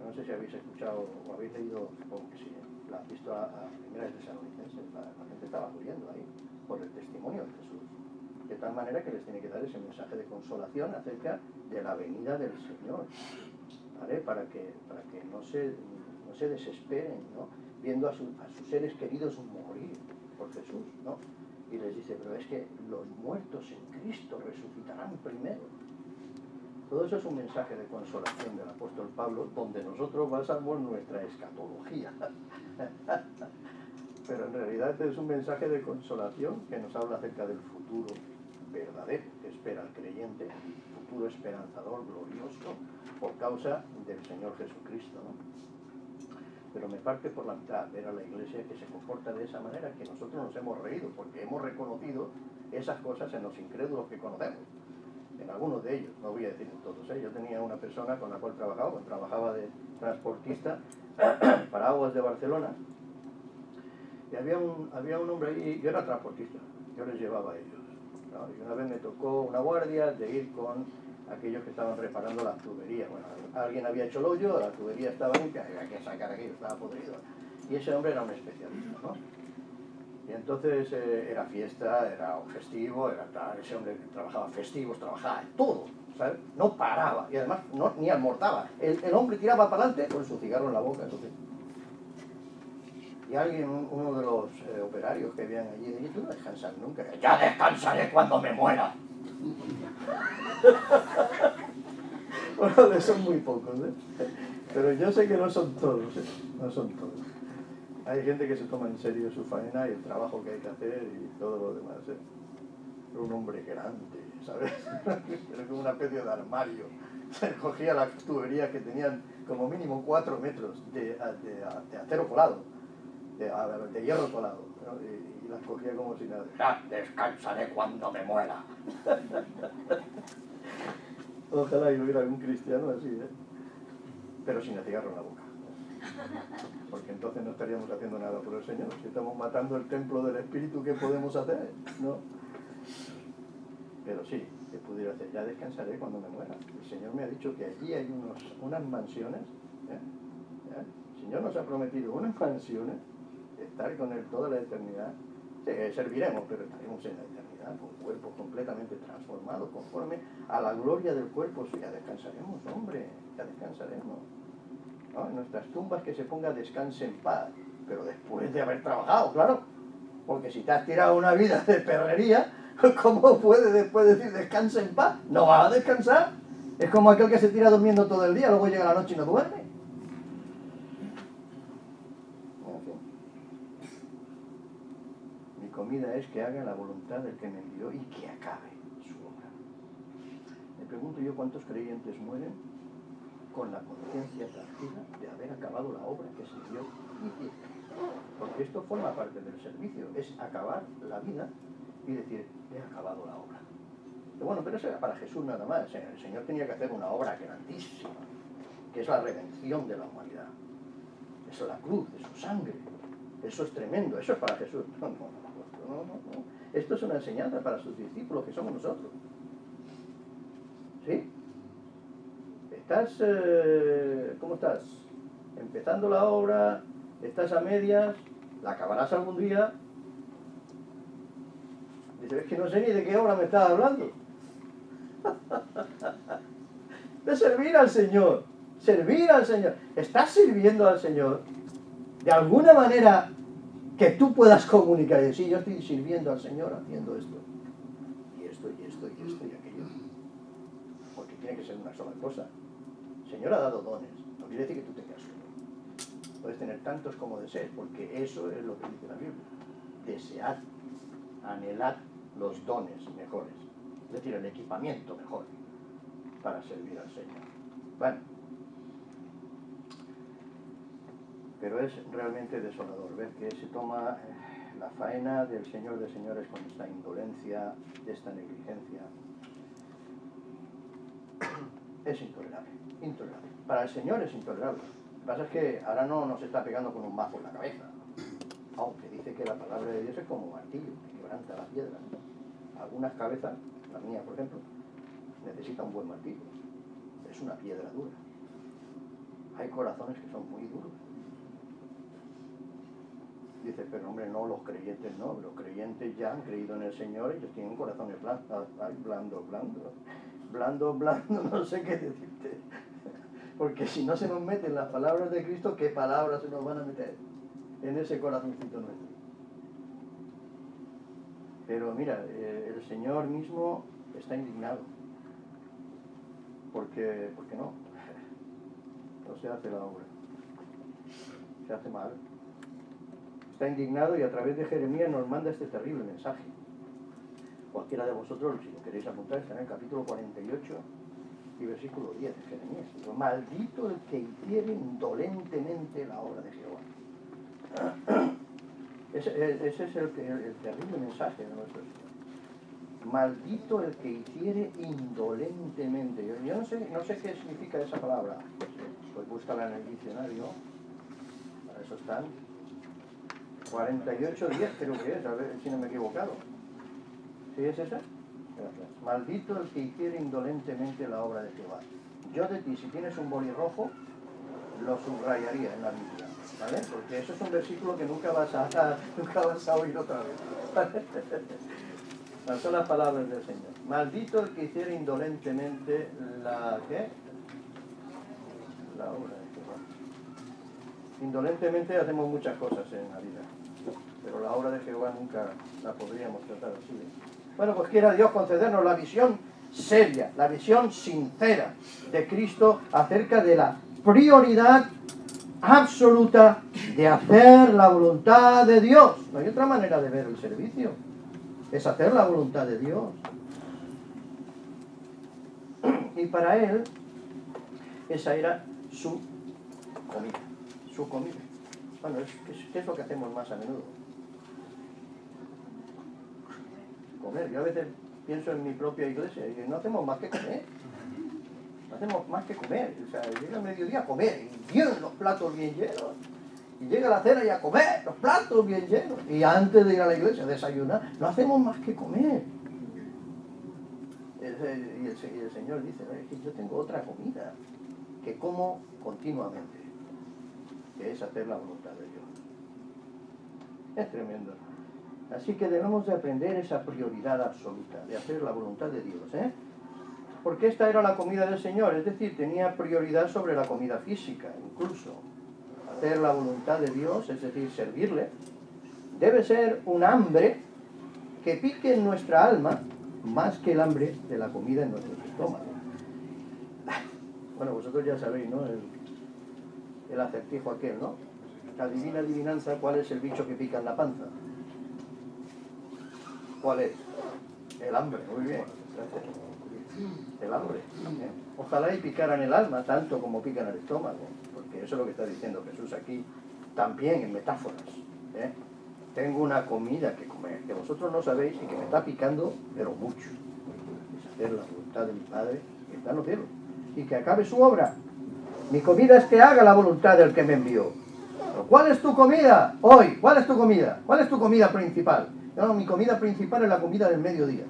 A: No sé si habéis escuchado o habéis leído, supongo que sí, la epístola a Primera de Tesalonicenses, la gente estaba muriendo ahí por el testimonio de Jesús. De tal manera que les tiene que dar ese mensaje de consolación acerca de la venida del Señor, ¿vale? Para que no se desesperen, ¿no? Viendo a sus seres queridos morir por Jesús, ¿no? Y les dice, pero es que los muertos en Cristo resucitarán primero. Todo eso es un mensaje de consolación del apóstol Pablo, donde nosotros basamos nuestra escatología. Pero en realidad es un mensaje de consolación que nos habla acerca del futuro verdadero que espera el creyente, futuro esperanzador, glorioso, por causa del Señor Jesucristo, ¿no? Pero me parte por la mitad ver a la Iglesia que se comporta de esa manera, que nosotros nos hemos reído, porque hemos reconocido esas cosas en los incrédulos que conocemos. En algunos de ellos, no voy a decir en todos, yo tenía una persona con la cual trabajaba de transportista para Aguas de Barcelona, y había un hombre ahí, yo era transportista, yo les llevaba a ellos, ¿no? Y una vez me tocó una guardia de ir con aquellos que estaban reparando las tuberías. Bueno, alguien había hecho el hoyo, la tubería estaba limpia, había que sacar aquello, estaba podrido. Y ese hombre era un especialista, ¿no? Y entonces era fiesta, era un festivo, era tal, ese hombre trabajaba festivos, trabajaba en todo, ¿sabes? No paraba, y además ni almorzaba. El hombre tiraba para adelante con su cigarro en la boca, entonces. Y alguien, uno de los operarios que habían allí, dice, tú no descansas nunca. Ya descansaré cuando me muera. Bueno, son muy pocos, pero yo sé que no son todos, no son todos. Hay gente que se toma en serio su faena y el trabajo que hay que hacer y todo lo demás. Era un hombre grande, ¿sabes? Pero como una especie de armario. Se cogía las tuberías que tenían como mínimo 4 metros de acero colado, de hierro colado, ¿no? Y las cogía como si nada. Ya descansaré cuando me muera. Ojalá y hubiera algún cristiano así, ¿eh? Pero sin el cigarro en la boca. Porque entonces no estaríamos haciendo nada por el Señor. Si estamos matando el templo del Espíritu, ¿qué podemos hacer? ¿No? Pero sí, que pudiera hacer. Ya descansaré cuando me muera. El Señor me ha dicho que allí hay unas mansiones. El Señor nos ha prometido unas mansiones, estar con Él toda la eternidad. Sí, serviremos, pero estaremos en la eternidad con cuerpos completamente transformados conforme a la gloria del cuerpo. Sí, ya descansaremos, hombre, ya descansaremos, ¿no? En nuestras tumbas que se ponga descanse en paz, pero después de haber trabajado, claro, porque si te has tirado una vida de perrería, ¿cómo puedes después decir descanse en paz? No vas a descansar. Es como aquel que se tira durmiendo todo el día, luego llega la noche y no duerme. En fin. Mi comida es que haga la voluntad del que me envió y que acabe su obra. Me pregunto yo cuántos creyentes mueren con la conciencia tranquila de haber acabado la obra que se dio inicio. Porque esto forma parte del servicio, es acabar la vida y decir, he acabado la obra. Pero bueno, pero eso era para Jesús nada más. El Señor tenía que hacer una obra grandísima, que es la redención de la humanidad. Eso es la cruz, es su sangre. Eso es tremendo, eso es para Jesús. No. Esto es una enseñanza para sus discípulos, que somos nosotros. ¿Sí? ¿Estás, cómo estás? Empezando la obra, estás a medias, la acabarás algún día. Dices, es que no sé ni de qué obra me estás hablando. De servir al Señor. Servir al Señor. ¿Estás sirviendo al Señor? De alguna manera que tú puedas comunicar y decir, yo estoy sirviendo al Señor haciendo esto. Y esto, y esto, y esto, y aquello. Porque tiene que ser una sola cosa. El Señor ha dado dones. No quiere decir que tú tengas uno. Puedes tener tantos como desees, porque eso es lo que dice la Biblia. Desead, anhelad los dones mejores. Es decir, el equipamiento mejor para servir al Señor. Bueno. Pero es realmente desolador ver que se toma la faena del Señor de señores con esta indolencia, esta negligencia. Es intolerable, intolerable. Para el Señor es intolerable. Lo que pasa es que ahora no nos está pegando con un mazo en la cabeza, aunque dice que la palabra de Dios es como un martillo, que quebranta la piedra. Algunas cabezas, la mía por ejemplo, necesita un buen martillo. Es una piedra dura. Hay corazones que son muy duros. Dice, pero hombre, no, los creyentes no. Los creyentes ya han creído en el Señor y ellos tienen corazones blandos. Ay, blando, no sé qué decirte. Porque si no se nos meten las palabras de Cristo, ¿qué palabras se nos van a meter en ese corazoncito nuestro? Pero mira, el Señor mismo está indignado. Porque no se hace la obra. Se hace mal. Está indignado y a través de Jeremías nos manda este terrible mensaje. Cualquiera de vosotros, si lo queréis apuntar, está en el capítulo 48 y versículo 10 de Jeremías. Maldito el que hiciere indolentemente la obra de Jehová. Ese es el terrible mensaje de nuestro Señor. Maldito el que hiciere indolentemente. Yo no sé qué significa esa palabra. Pues búscala en el diccionario. Para eso están. 48:10 creo que es, a ver si no me he equivocado. ¿Sí es esa? Gracias. Maldito el que hiciere indolentemente la obra de Jehová. Yo de ti, si tienes un boli rojo, lo subrayaría en la Biblia, ¿vale? Porque eso es un versículo que nunca vas a oír otra vez. ¿Vale? Son las palabras del Señor. Maldito el que hiciere indolentemente la obra de Jehová. Indolentemente hacemos muchas cosas en la vida, pero la obra de Jehová nunca la podríamos tratar así. Bueno, pues quiera Dios concedernos la visión seria, la visión sincera de Cristo acerca de la prioridad absoluta de hacer la voluntad de Dios. No hay otra manera de ver el servicio, es hacer la voluntad de Dios. Y para él, esa era su comida. Su comida. Bueno, ¿qué es lo que hacemos más a menudo? Comer. Yo a veces pienso en mi propia iglesia y no hacemos más que comer. No hacemos más que comer. O sea, llega el mediodía a comer, y llenan los platos bien llenos. Y llega la cena y a comer, los platos bien llenos. Y antes de ir a la iglesia a desayunar, no hacemos más que comer. Y el Señor dice, es que yo tengo otra comida que como continuamente, que es hacer la voluntad de Dios. Es tremendo. Así que debemos de aprender esa prioridad absoluta, de hacer la voluntad de Dios, ¿eh? Porque esta era la comida del Señor, es decir, tenía prioridad sobre la comida física, incluso. Hacer la voluntad de Dios, es decir, servirle, debe ser un hambre que pique en nuestra alma más que el hambre de la comida en nuestro estómago. Bueno, vosotros ya sabéis, ¿no? El acertijo aquel, ¿no? La divina adivinanza, ¿cuál es el bicho que pica en la panza? ¿Cuál es? El hambre, muy bien, gracias. El hambre. ¿Eh? Ojalá y picaran el alma tanto como pican el estómago, porque eso es lo que está diciendo Jesús aquí, también en metáforas. ¿Eh? Tengo una comida que comer, que vosotros no sabéis y que me está picando, pero mucho. Es hacer la voluntad de mi Padre que está en los cielos, y que acabe su obra. Mi comida es que haga la voluntad del que me envió. ¿Pero cuál es tu comida hoy? ¿Cuál es tu comida? ¿Cuál es tu comida principal? No, mi comida principal es la comida del mediodía.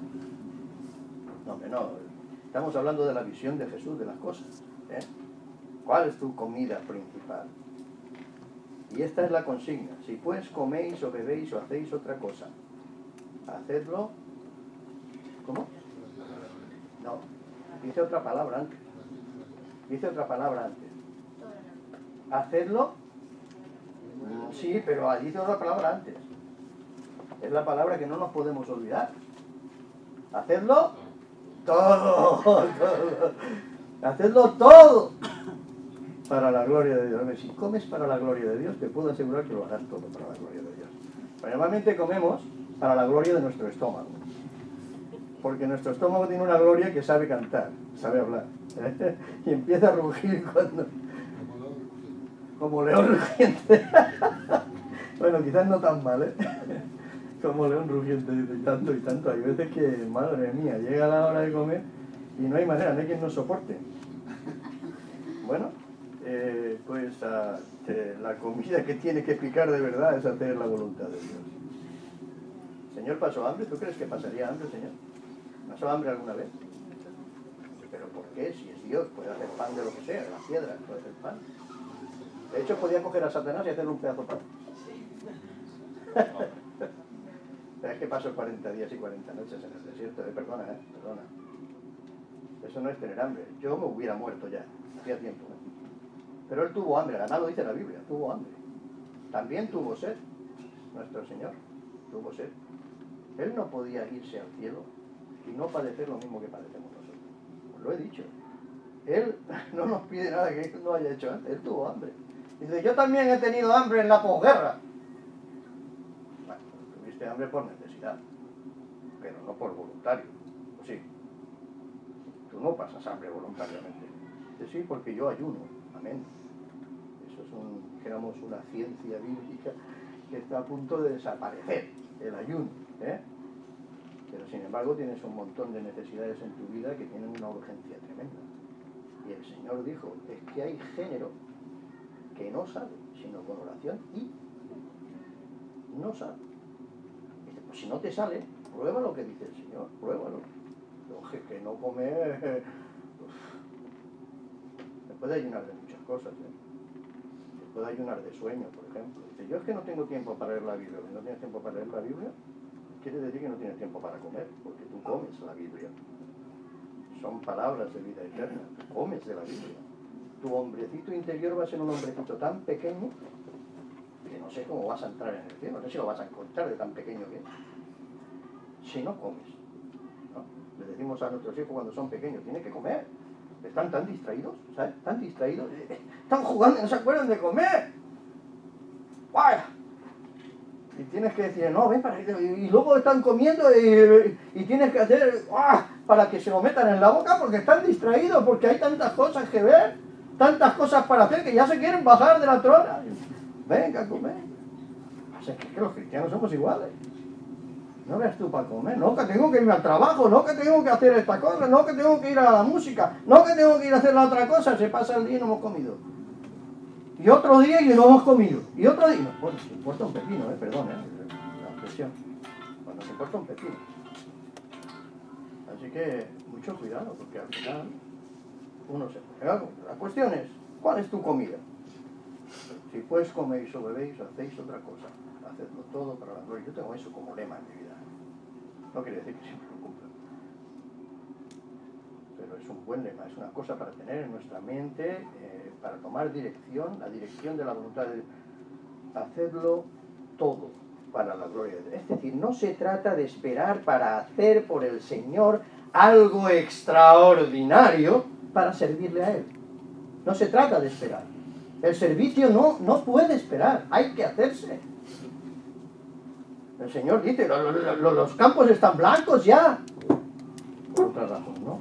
A: No, hombre, no. Estamos hablando de la visión de Jesús de las cosas. ¿Eh? ¿Cuál es tu comida principal? Y esta es la consigna. Si pues coméis o bebéis o hacéis otra cosa, hacedlo. ¿Cómo? No. Dice otra palabra antes. Dice otra palabra antes. Hacedlo. Sí, pero dice otra palabra antes. Es la palabra que no nos podemos olvidar. Hacedlo todo, todo. Hacedlo todo para la gloria de Dios. Si comes para la gloria de Dios, te puedo asegurar que lo harás todo para la gloria de Dios. Pero normalmente comemos para la gloria de nuestro estómago. Porque nuestro estómago tiene una gloria que sabe cantar, sabe hablar. Y empieza a rugir cuando... Como león rugiente. Bueno, quizás no tan mal, ¿eh? Como león rugiente, y tanto y tanto. Hay veces que, madre mía, llega la hora de comer y no hay manera, no hay quien nos soporte. Bueno, la comida que tiene que picar de verdad es hacer la voluntad de Dios. ¿El Señor pasó hambre? ¿Tú crees que pasaría hambre, Señor? ¿Pasó hambre alguna vez? ¿Pero por qué? Si es Dios, puede hacer pan de lo que sea, de las piedras, puede hacer pan. De hecho, podía coger a Satanás y hacerle un pedazo de pan. ¿Sabes que pasó 40 días y 40 noches en el desierto? Perdona. Eso no es tener hambre. Yo me hubiera muerto ya, hacía tiempo. Pero él tuvo hambre, además lo dice la Biblia, tuvo hambre. También tuvo sed, nuestro Señor, tuvo sed. Él no podía irse al cielo y no padecer lo mismo que padecemos nosotros. Os lo he dicho. Él no nos pide nada que él no haya hecho antes, él tuvo hambre. Dice, yo también he tenido hambre en la posguerra. Bueno, tuviste hambre por necesidad, pero no por voluntario. Pues sí, tú no pasas hambre voluntariamente. Sí, porque yo ayuno. Amén. Eso es digamos, una ciencia bíblica que está a punto de desaparecer, el ayuno. Pero sin embargo tienes un montón de necesidades en tu vida que tienen una urgencia tremenda. Y el Señor dijo, es que hay género que no sale, sino con oración y no sale. Dice, pues si no te sale, prueba lo que dice el Señor, pruébalo. Que no comer, te puede ayunar de muchas cosas, te puede ayunar de sueño, por ejemplo. Dice, yo es que no tengo tiempo para leer la Biblia. ¿No tienes tiempo para leer la Biblia? Quiere decir que no tienes tiempo para comer, porque tú comes la Biblia. Son palabras de vida eterna, tú comes de la Biblia. Tu hombrecito interior va a ser un hombrecito tan pequeño que no sé cómo vas a entrar en el cielo, no sé si lo vas a encontrar de tan pequeño que es. Si no comes, ¿no? Le decimos a nuestros hijos cuando son pequeños, tienen que comer. Están tan distraídos, ¿sabes? Tan distraídos, están jugando y no se acuerdan de comer. ¡Vaya! Y tienes que decir, no, ven para ahí. Y luego están comiendo y tienes que hacer para que se lo metan en la boca porque están distraídos, porque hay tantas cosas que ver, tantas cosas para hacer que ya se quieren bajar de la trona. Venga a comer. O sea, que los cristianos somos iguales. No veas tú para comer, no que tengo que irme al trabajo, no que tengo que hacer esta cosa, no que tengo que ir a la música, no que tengo que ir a hacer la otra cosa, se pasa el día y no hemos comido. Y otro día y no hemos comido. Y otro día, bueno, se importa un pepino, perdón, la expresión. Bueno, se importa un pepino. Así que mucho cuidado, porque al final uno se... La cuestión es, ¿cuál es tu comida? Si pues coméis o bebéis o hacéis otra cosa, hacedlo todo para la gloria. Yo tengo eso como lema en mi vida. No quiere decir que siempre lo cumpla, pero es un buen lema, es una cosa para tener en nuestra mente, para tomar dirección, la dirección de la voluntad de Dios. Hacedlo todo para la gloria de Dios. Es decir, no se trata de esperar para hacer por el Señor algo extraordinario para servirle a Él. No se trata de esperar. El servicio no puede esperar, hay que hacerse. El Señor dice, los campos están blancos ya. Por otra razón, ¿no?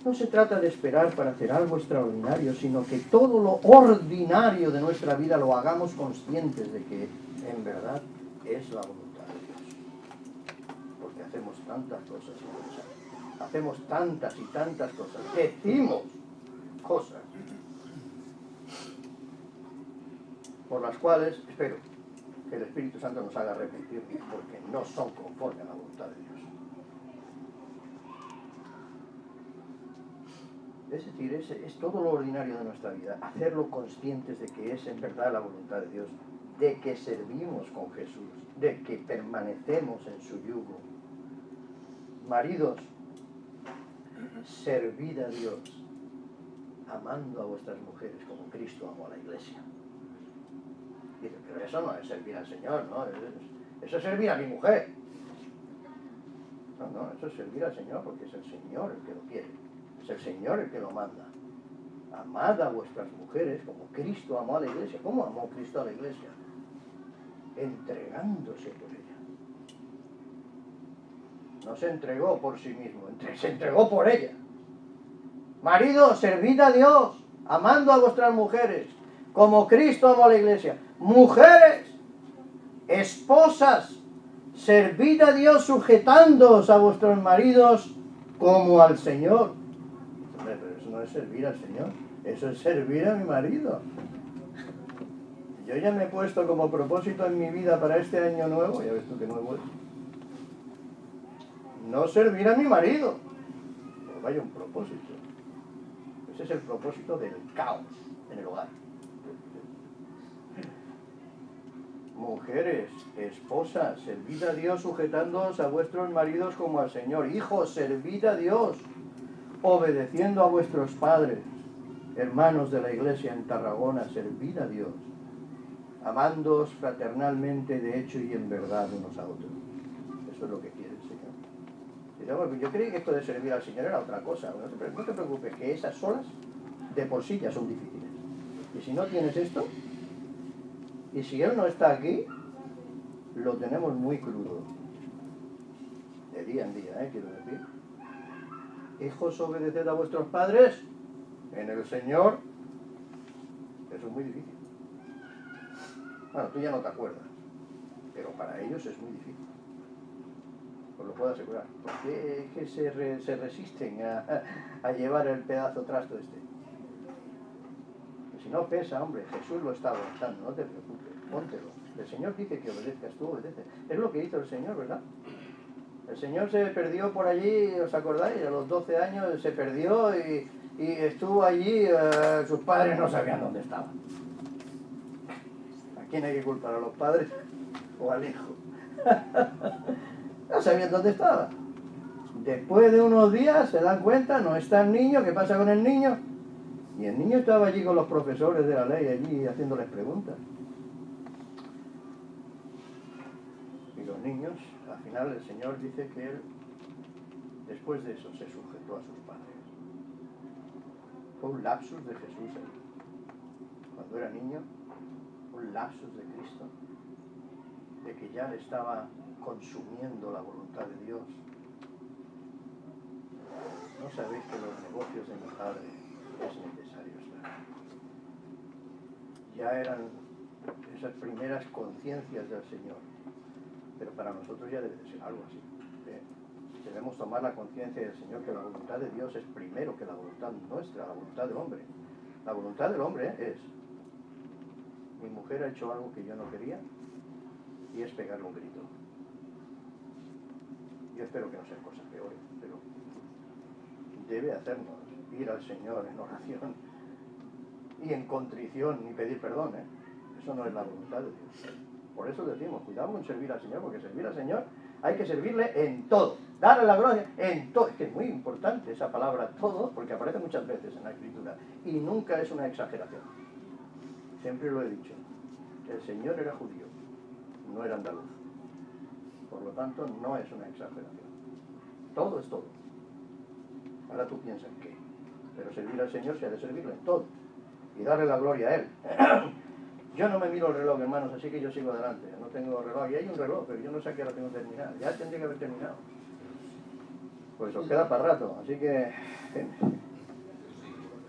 A: No se trata de esperar para hacer algo extraordinario, sino que todo lo ordinario de nuestra vida lo hagamos conscientes de que en verdad es la voluntad de Dios. Porque hacemos tantas cosas, hacemos tantas y tantas cosas, decimos cosas por las cuales espero que el Espíritu Santo nos haga arrepentirnos, porque no son conforme a la voluntad de Dios. Es decir, es todo lo ordinario de nuestra vida, hacerlo conscientes de que es en verdad la voluntad de Dios, de que servimos con Jesús, de que permanecemos en su yugo. Maridos, servid a Dios, amando a vuestras mujeres como Cristo amó a la iglesia. Dice, pero eso no es servir al Señor, ¿no? Eso es servir a mi mujer. No, eso es servir al Señor porque es el Señor el que lo quiere. Es el Señor el que lo manda. Amad a vuestras mujeres como Cristo amó a la iglesia. ¿Cómo amó Cristo a la iglesia? Entregándose por ella. No se entregó por sí mismo, se entregó por ella. Maridos, servid a Dios, amando a vuestras mujeres, como Cristo amó a la iglesia. Mujeres, esposas, servid a Dios sujetándoos a vuestros maridos como al Señor. Pero eso no es servir al Señor, eso es servir a mi marido. Yo ya me he puesto como propósito en mi vida para este año nuevo, ya ves tú que nuevo es, no servir a mi marido. Pues vaya un propósito. Ese es el propósito del caos en el hogar. Mujeres, esposas, servid a Dios sujetándoos a vuestros maridos como al Señor. Hijos, servid a Dios, obedeciendo a vuestros padres. Hermanos de la iglesia en Tarragona, servid a Dios, amándoos fraternalmente de hecho y en verdad unos a otros. Eso es lo que quiere el Señor. Dice, bueno, yo creí que esto de servir al Señor era otra cosa. No te preocupes, que esas solas de por sí ya son difíciles. Y si no tienes esto, y si Él no está aquí, lo tenemos muy crudo. De día en día, quiero decir. Hijos, obedeced a vuestros padres en el Señor. Eso es muy difícil. Bueno, tú ya no te acuerdas, pero para ellos es muy difícil. Os lo puedo asegurar. Porque es que se resisten a llevar el pedazo trasto este. Si no pesa, hombre, Jesús lo está aguantando, no te preocupes, póntelo. El Señor dice que obedezcas, tú obedeces. Es lo que hizo el Señor, ¿verdad? El Señor se perdió por allí, ¿os acordáis? A los 12 años se perdió y estuvo allí, sus padres no sabían dónde estaba. ¿A quién hay que culpar? ¿A los padres o al hijo? No sabían dónde estaba. Después de unos días se dan cuenta, no está el niño, ¿qué pasa con el niño? Y el niño estaba allí con los profesores de la ley, allí haciéndoles preguntas. Y los niños, al final el Señor dice que él, después de eso, se sujetó a sus padres. Fue un lapsus de Jesús ahí. Cuando era niño, un lapsus de Cristo, de que ya le estaba consumiendo la voluntad de Dios. ¿No sabéis que los negocios de mi Padre es necesario estar? Ya eran esas primeras conciencias del Señor. pero para nosotros ya debe de ser algo así. Debemos tomar la conciencia del Señor que la voluntad de Dios es primero que la voluntad nuestra, la voluntad del hombre. La voluntad del hombre es: mi mujer ha hecho algo que yo no quería, y es pegarle un grito. Yo espero que no sean cosas peores, pero debe hacernos ir al Señor en oración y en contrición y pedir perdón. Eso no es la voluntad de Dios. Por eso decimos, cuidado con servir al Señor, porque servir al Señor hay que servirle en todo, darle la gloria en todo. Es que es muy importante esa palabra todo, porque aparece muchas veces en la Escritura y nunca es una exageración. Siempre lo he dicho, el Señor era judío, no era andaluz. Por lo tanto, no es una exageración. Todo es todo. Ahora tú piensas que, pero servir al Señor se ha de servirle en todo y darle la gloria a Él. Yo no me miro el reloj, hermanos, así que yo sigo adelante. No tengo reloj, y hay un reloj, pero yo no sé a qué hora tengo que terminar. Ya tendría que haber terminado. Pues os queda para rato, así que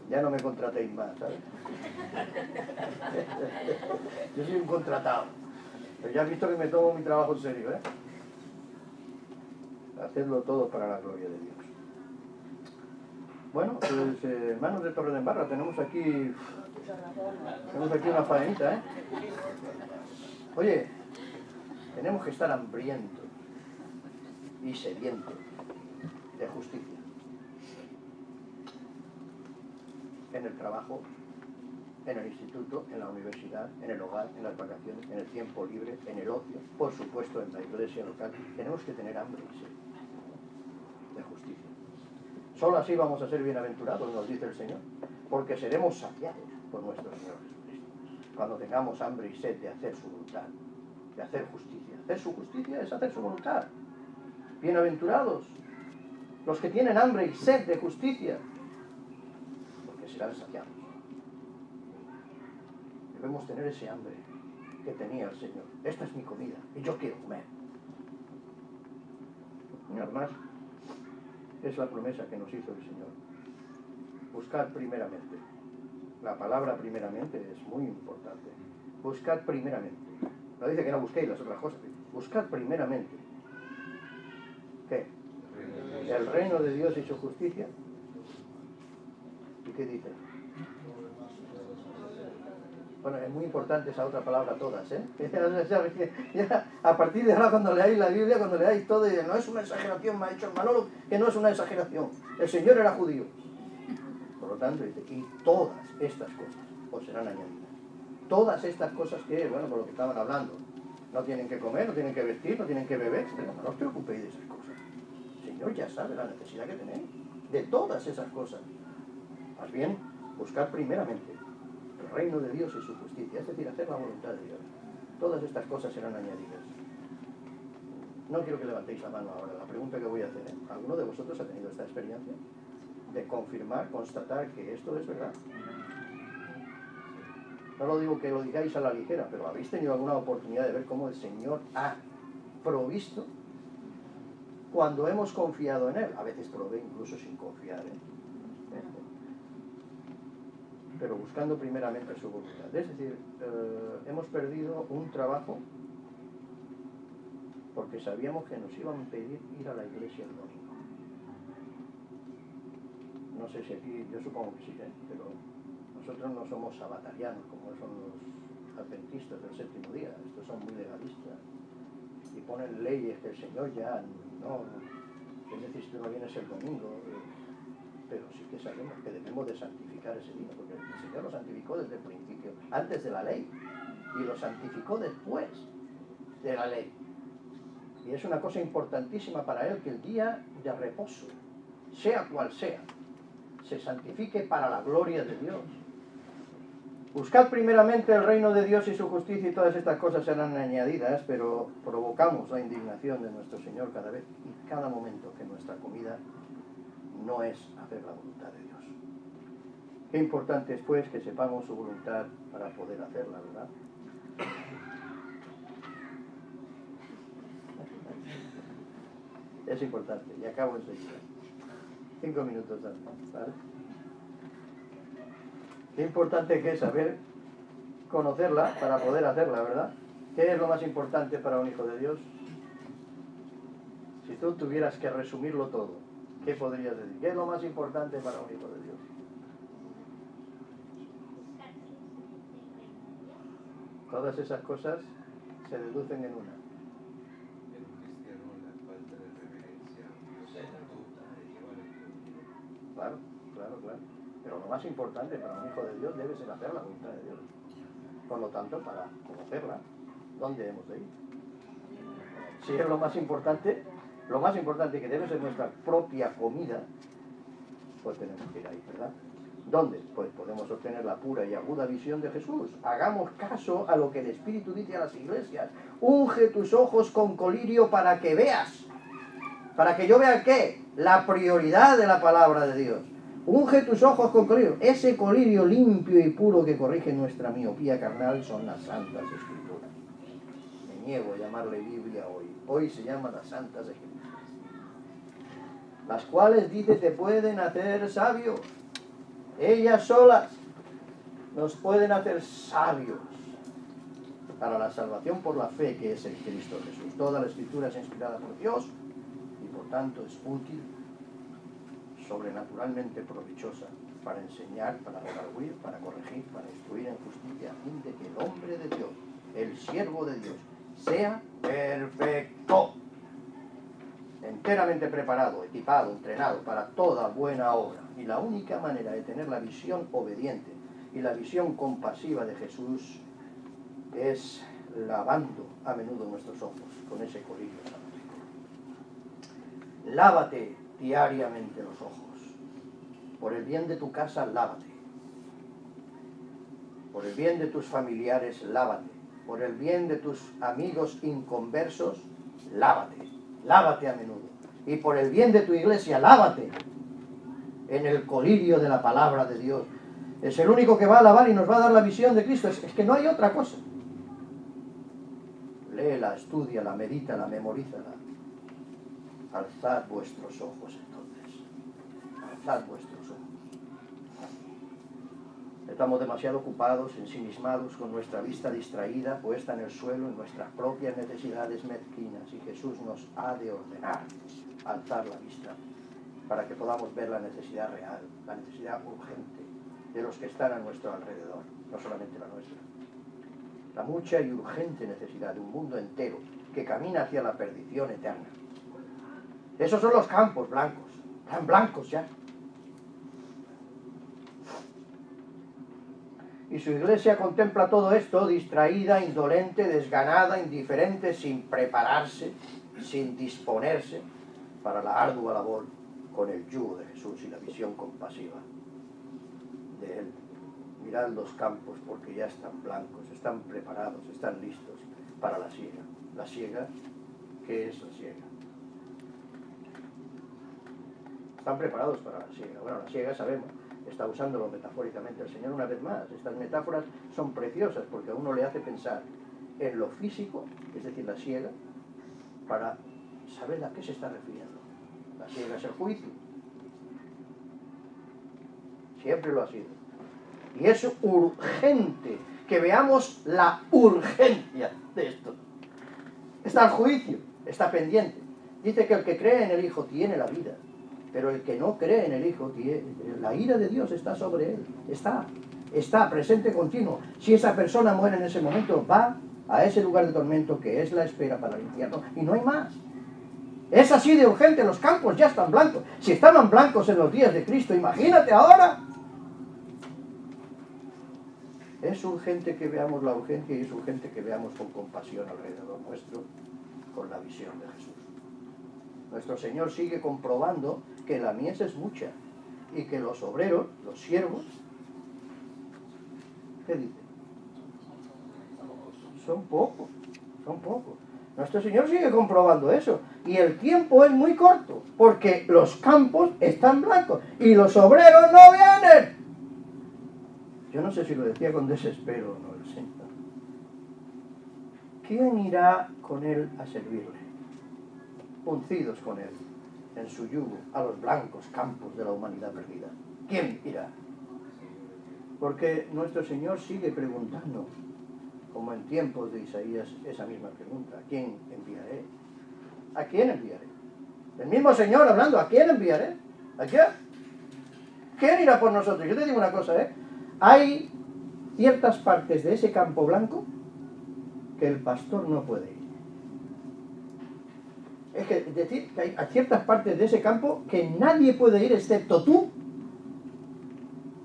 A: ya no me contratéis más, ¿sabes? Yo soy un contratado. Pero ya has visto que me tomo mi trabajo en serio, ¿eh? Hacedlo todo para la gloria de Dios. Bueno, pues hermanos de Torredembarra, tenemos aquí una faenita, ¿eh? Oye, tenemos que estar hambrientos y sedientos de justicia. En el trabajo, en el instituto, en la universidad, en el hogar, en las vacaciones, en el tiempo libre, en el ocio, por supuesto en la iglesia local. Tenemos que tener hambre y sed de justicia. Solo así vamos a ser bienaventurados, nos dice el Señor, porque seremos saciados por nuestro Señor Jesucristo. Cuando tengamos hambre y sed de hacer su voluntad, de hacer justicia. Hacer su justicia es hacer su voluntad. Bienaventurados los que tienen hambre y sed de justicia, porque serán saciados. Debemos tener ese hambre que tenía el Señor. Esta es mi comida y yo quiero comer. Y además, es la promesa que nos hizo el Señor. Buscad primeramente. La palabra primeramente es muy importante. Buscad primeramente. No dice que no busquéis las otras cosas. Buscad primeramente. ¿Qué? El reino de Dios y su justicia. ¿Y qué dice? Bueno, es muy importante esa otra palabra, todas, ¿eh? Ya, a partir de ahora, cuando leáis la Biblia, cuando leáis todo, no es una exageración, me ha dicho el Manolo, que no es una exageración. El Señor era judío. Por lo tanto, dice, y todas estas cosas os serán añadidas. Todas estas cosas que, bueno, por lo que estaban hablando, no tienen que comer, no tienen que vestir, no tienen que beber, pero no os preocupéis de esas cosas. El Señor ya sabe la necesidad que tenéis de todas esas cosas. Más bien, buscar primeramente el reino de Dios y su justicia, es decir, hacer la voluntad de Dios. Todas estas cosas serán añadidas. No quiero que levantéis la mano ahora. La pregunta que voy a hacer, ¿alguno de vosotros ha tenido esta experiencia de confirmar, constatar que esto es verdad? No lo digo que lo digáis a la ligera, pero ¿habéis tenido alguna oportunidad de ver cómo el Señor ha provisto cuando hemos confiado en Él? A veces provee incluso sin confiar en Él. Pero buscando primeramente su voluntad. Es decir, hemos perdido un trabajo porque sabíamos que nos iban a pedir ir a la iglesia el domingo. No sé si aquí, yo supongo que sí, pero nosotros no somos sabatarianos como son los adventistas del séptimo día. Estos son muy legalistas y ponen leyes que el Señor ya no, es decir, si tú no vienes el domingo, pero sí que sabemos que debemos de santificar ese día, porque el Señor lo santificó desde el principio, antes de la ley, y lo santificó después de la ley. Y es una cosa importantísima para Él que el día de reposo, sea cual sea, se santifique para la gloria de Dios. Buscad primeramente el reino de Dios y su justicia, y todas estas cosas serán añadidas, pero provocamos la indignación de nuestro Señor cada vez y cada momento que nuestra comida no es hacer la voluntad de Dios. Qué importante es, pues, que sepamos su voluntad para poder hacerla, ¿verdad? Es importante, y acabo enseguida. 5 minutos antes, ¿vale? Qué importante que es saber conocerla para poder hacerla, ¿verdad? ¿Qué es lo más importante para un hijo de Dios? Si tú tuvieras que resumirlo todo, ¿qué podrías decir? ¿Qué es lo más importante para un hijo de Dios? Todas esas cosas se deducen en una.
C: En un cristiano la falta de reverencia a Dios es la ruta de llevar el Dios.
A: Claro, claro, claro. Pero lo más importante para un hijo de Dios debe ser hacer la voluntad de Dios. Por lo tanto, para conocerla, ¿dónde hemos de ir? Si es lo más importante que debe ser nuestra propia comida, pues tenemos que ir ahí, ¿verdad? ¿Dónde? Pues podemos obtener la pura y aguda visión de Jesús. Hagamos caso a lo que el Espíritu dice a las iglesias. Unge tus ojos con colirio para que veas. ¿Para que yo vea qué? La prioridad de la palabra de Dios. Unge tus ojos con colirio. Ese colirio limpio y puro que corrige nuestra miopía carnal son las Santas Escrituras. Me niego a llamarle Biblia hoy. Hoy se llama las Santas Escrituras. Las cuales, dice, te pueden hacer sabios. Ellas solas nos pueden hacer sabios para la salvación por la fe que es en Cristo Jesús. Toda la Escritura es inspirada por Dios y por tanto es útil, sobrenaturalmente provechosa para enseñar, para redarguir, para corregir, para instruir en justicia, a fin de que el hombre de Dios, el siervo de Dios, sea perfecto, enteramente preparado, equipado, entrenado para toda buena obra. Y la única manera de tener la visión obediente y la visión compasiva de Jesús es lavando a menudo nuestros ojos con ese colirio salvífico. Lávate diariamente los ojos. Por el bien de tu casa, lávate. Por el bien de tus familiares, lávate. Por el bien de tus amigos inconversos, lávate. Lávate a menudo. Y por el bien de tu iglesia, lávate en el colirio de la palabra de Dios. Es el único que va a lavar y nos va a dar la visión de Cristo. Es que no hay otra cosa. Léela, estúdiala, medítala, memorízala. Alzad vuestros ojos entonces. Alzad vuestros ojos. Estamos demasiado ocupados, ensimismados, con nuestra vista distraída, puesta en el suelo, en nuestras propias necesidades mezquinas, y Jesús nos ha de ordenar alzar la vista para que podamos ver la necesidad real, la necesidad urgente de los que están a nuestro alrededor, no solamente la nuestra. La mucha y urgente necesidad de un mundo entero que camina hacia la perdición eterna. Esos son los campos blancos, están blancos ya. Y su iglesia contempla todo esto distraída, indolente, desganada, indiferente, sin prepararse, sin disponerse para la ardua labor con el yugo de Jesús y la visión compasiva de Él. Mirad los campos porque ya están blancos, están preparados, están listos para la siega. La siega, ¿qué es la siega? Están preparados para la siega. Bueno, la siega sabemos, está usándolo metafóricamente el Señor una vez más. Estas metáforas son preciosas porque a uno le hace pensar en lo físico, es decir, la siega, para saber a qué se está refiriendo. La siega es el juicio. Siempre lo ha sido. Y es urgente que veamos la urgencia de esto. Está el juicio, está pendiente. Dice que el que cree en el Hijo tiene la vida, pero el que no cree en el Hijo, la ira de Dios está sobre él. Está presente continuo. Si esa persona muere en ese momento, va a ese lugar de tormento que es la espera para el infierno, y no hay más. Es así de urgente, los campos ya están blancos. Si estaban blancos en los días de Cristo, imagínate ahora. Es urgente que veamos la urgencia y es urgente que veamos con compasión alrededor nuestro, con la visión de Jesús. Nuestro Señor sigue comprobando que la mies es mucha y que los obreros, los siervos, ¿qué dice? Son pocos. Nuestro Señor sigue comprobando eso. Y el tiempo es muy corto, porque los campos están blancos y los obreros no vienen. Yo no sé si lo decía con desespero o no el Señor. ¿Quién irá con Él a servirle? Uncidos con Él, en su yugo, a los blancos campos de la humanidad perdida. ¿Quién irá? Porque nuestro Señor sigue preguntando, como en tiempos de Isaías, esa misma pregunta: ¿a quién enviaré? ¿A quién enviaré? El mismo Señor hablando, ¿a quién enviaré? ¿A quién? ¿Quién irá por nosotros? Yo te digo una cosa, hay ciertas partes de ese campo blanco que el pastor no puede ir. Es que decir que hay ciertas partes de ese campo que nadie puede ir excepto tú.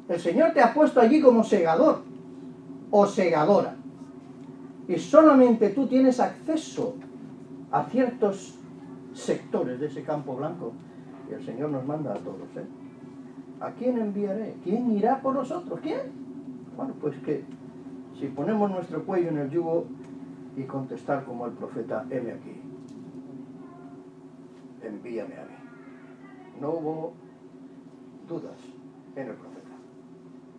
A: El Señor te ha puesto allí como segador o segadora. Y solamente tú tienes acceso a ciertos sectores de ese campo blanco. Y el Señor nos manda a todos, ¿A quién enviaré? ¿Quién irá por nosotros? ¿Quién? Bueno, pues que si ponemos nuestro cuello en el yugo y contestar como el profeta, heme aquí, envíame a mí. No hubo dudas en el profeta,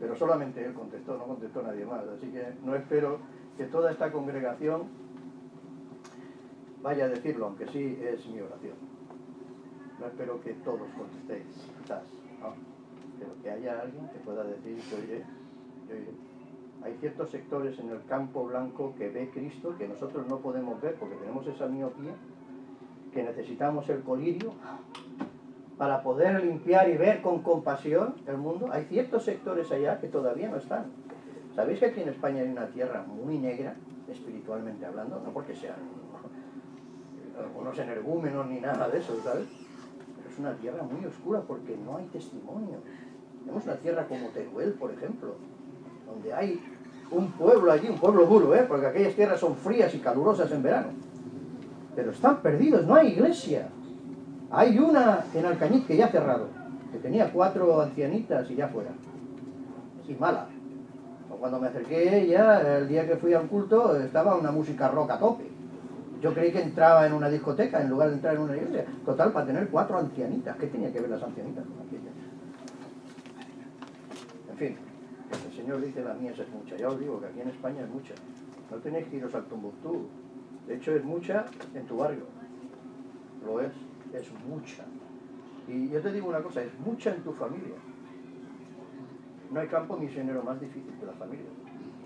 A: pero solamente él contestó, no contestó nadie más. Así que no espero que toda esta congregación vaya a decirlo, aunque sí es mi oración. No espero que todos contestéis, quizás, ¿no? Pero que haya alguien que pueda decir, yo iré, yo iré. Hay ciertos sectores en el campo blanco que ve Cristo que nosotros no podemos ver porque tenemos esa miopía, que necesitamos el colirio para poder limpiar y ver con compasión el mundo. Hay ciertos sectores allá que todavía no están. ¿Sabéis que aquí en España hay una tierra muy negra, espiritualmente hablando? No porque sean unos energúmenos ni nada de eso, ¿sabes? Pero es una tierra muy oscura porque no hay testimonio. Tenemos una tierra como Teruel, por ejemplo, donde hay un pueblo allí, un pueblo duro, porque aquellas tierras son frías y calurosas en verano. Pero están perdidos, no hay iglesia. Hay una en Alcañiz que ya ha cerrado, que tenía 4 ancianitas y ya fuera. Y mala. Cuando me acerqué ya, el día que fui al culto, estaba una música rock a tope. Yo creí que entraba en una discoteca en lugar de entrar en una iglesia. Total, para tener 4 ancianitas. ¿Qué tenía que ver las ancianitas con aquellas? En fin, el Señor dice la mies es mucha. Ya os digo que aquí en España es mucha. No tenéis que iros al Tombuctú. De hecho es mucha en tu barrio. Lo es mucha. Y yo te digo una cosa, es mucha en tu familia. No hay campo misionero más difícil que la familia.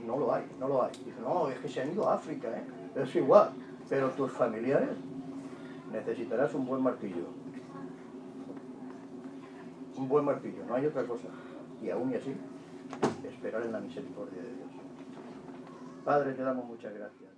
A: No lo hay, no lo hay. Dice, no, es que se han ido a África, es igual. Pero tus familiares necesitarás un buen martillo. Un buen martillo, no hay otra cosa. Y aún y así, esperar en la misericordia de Dios. Padre, te damos muchas gracias.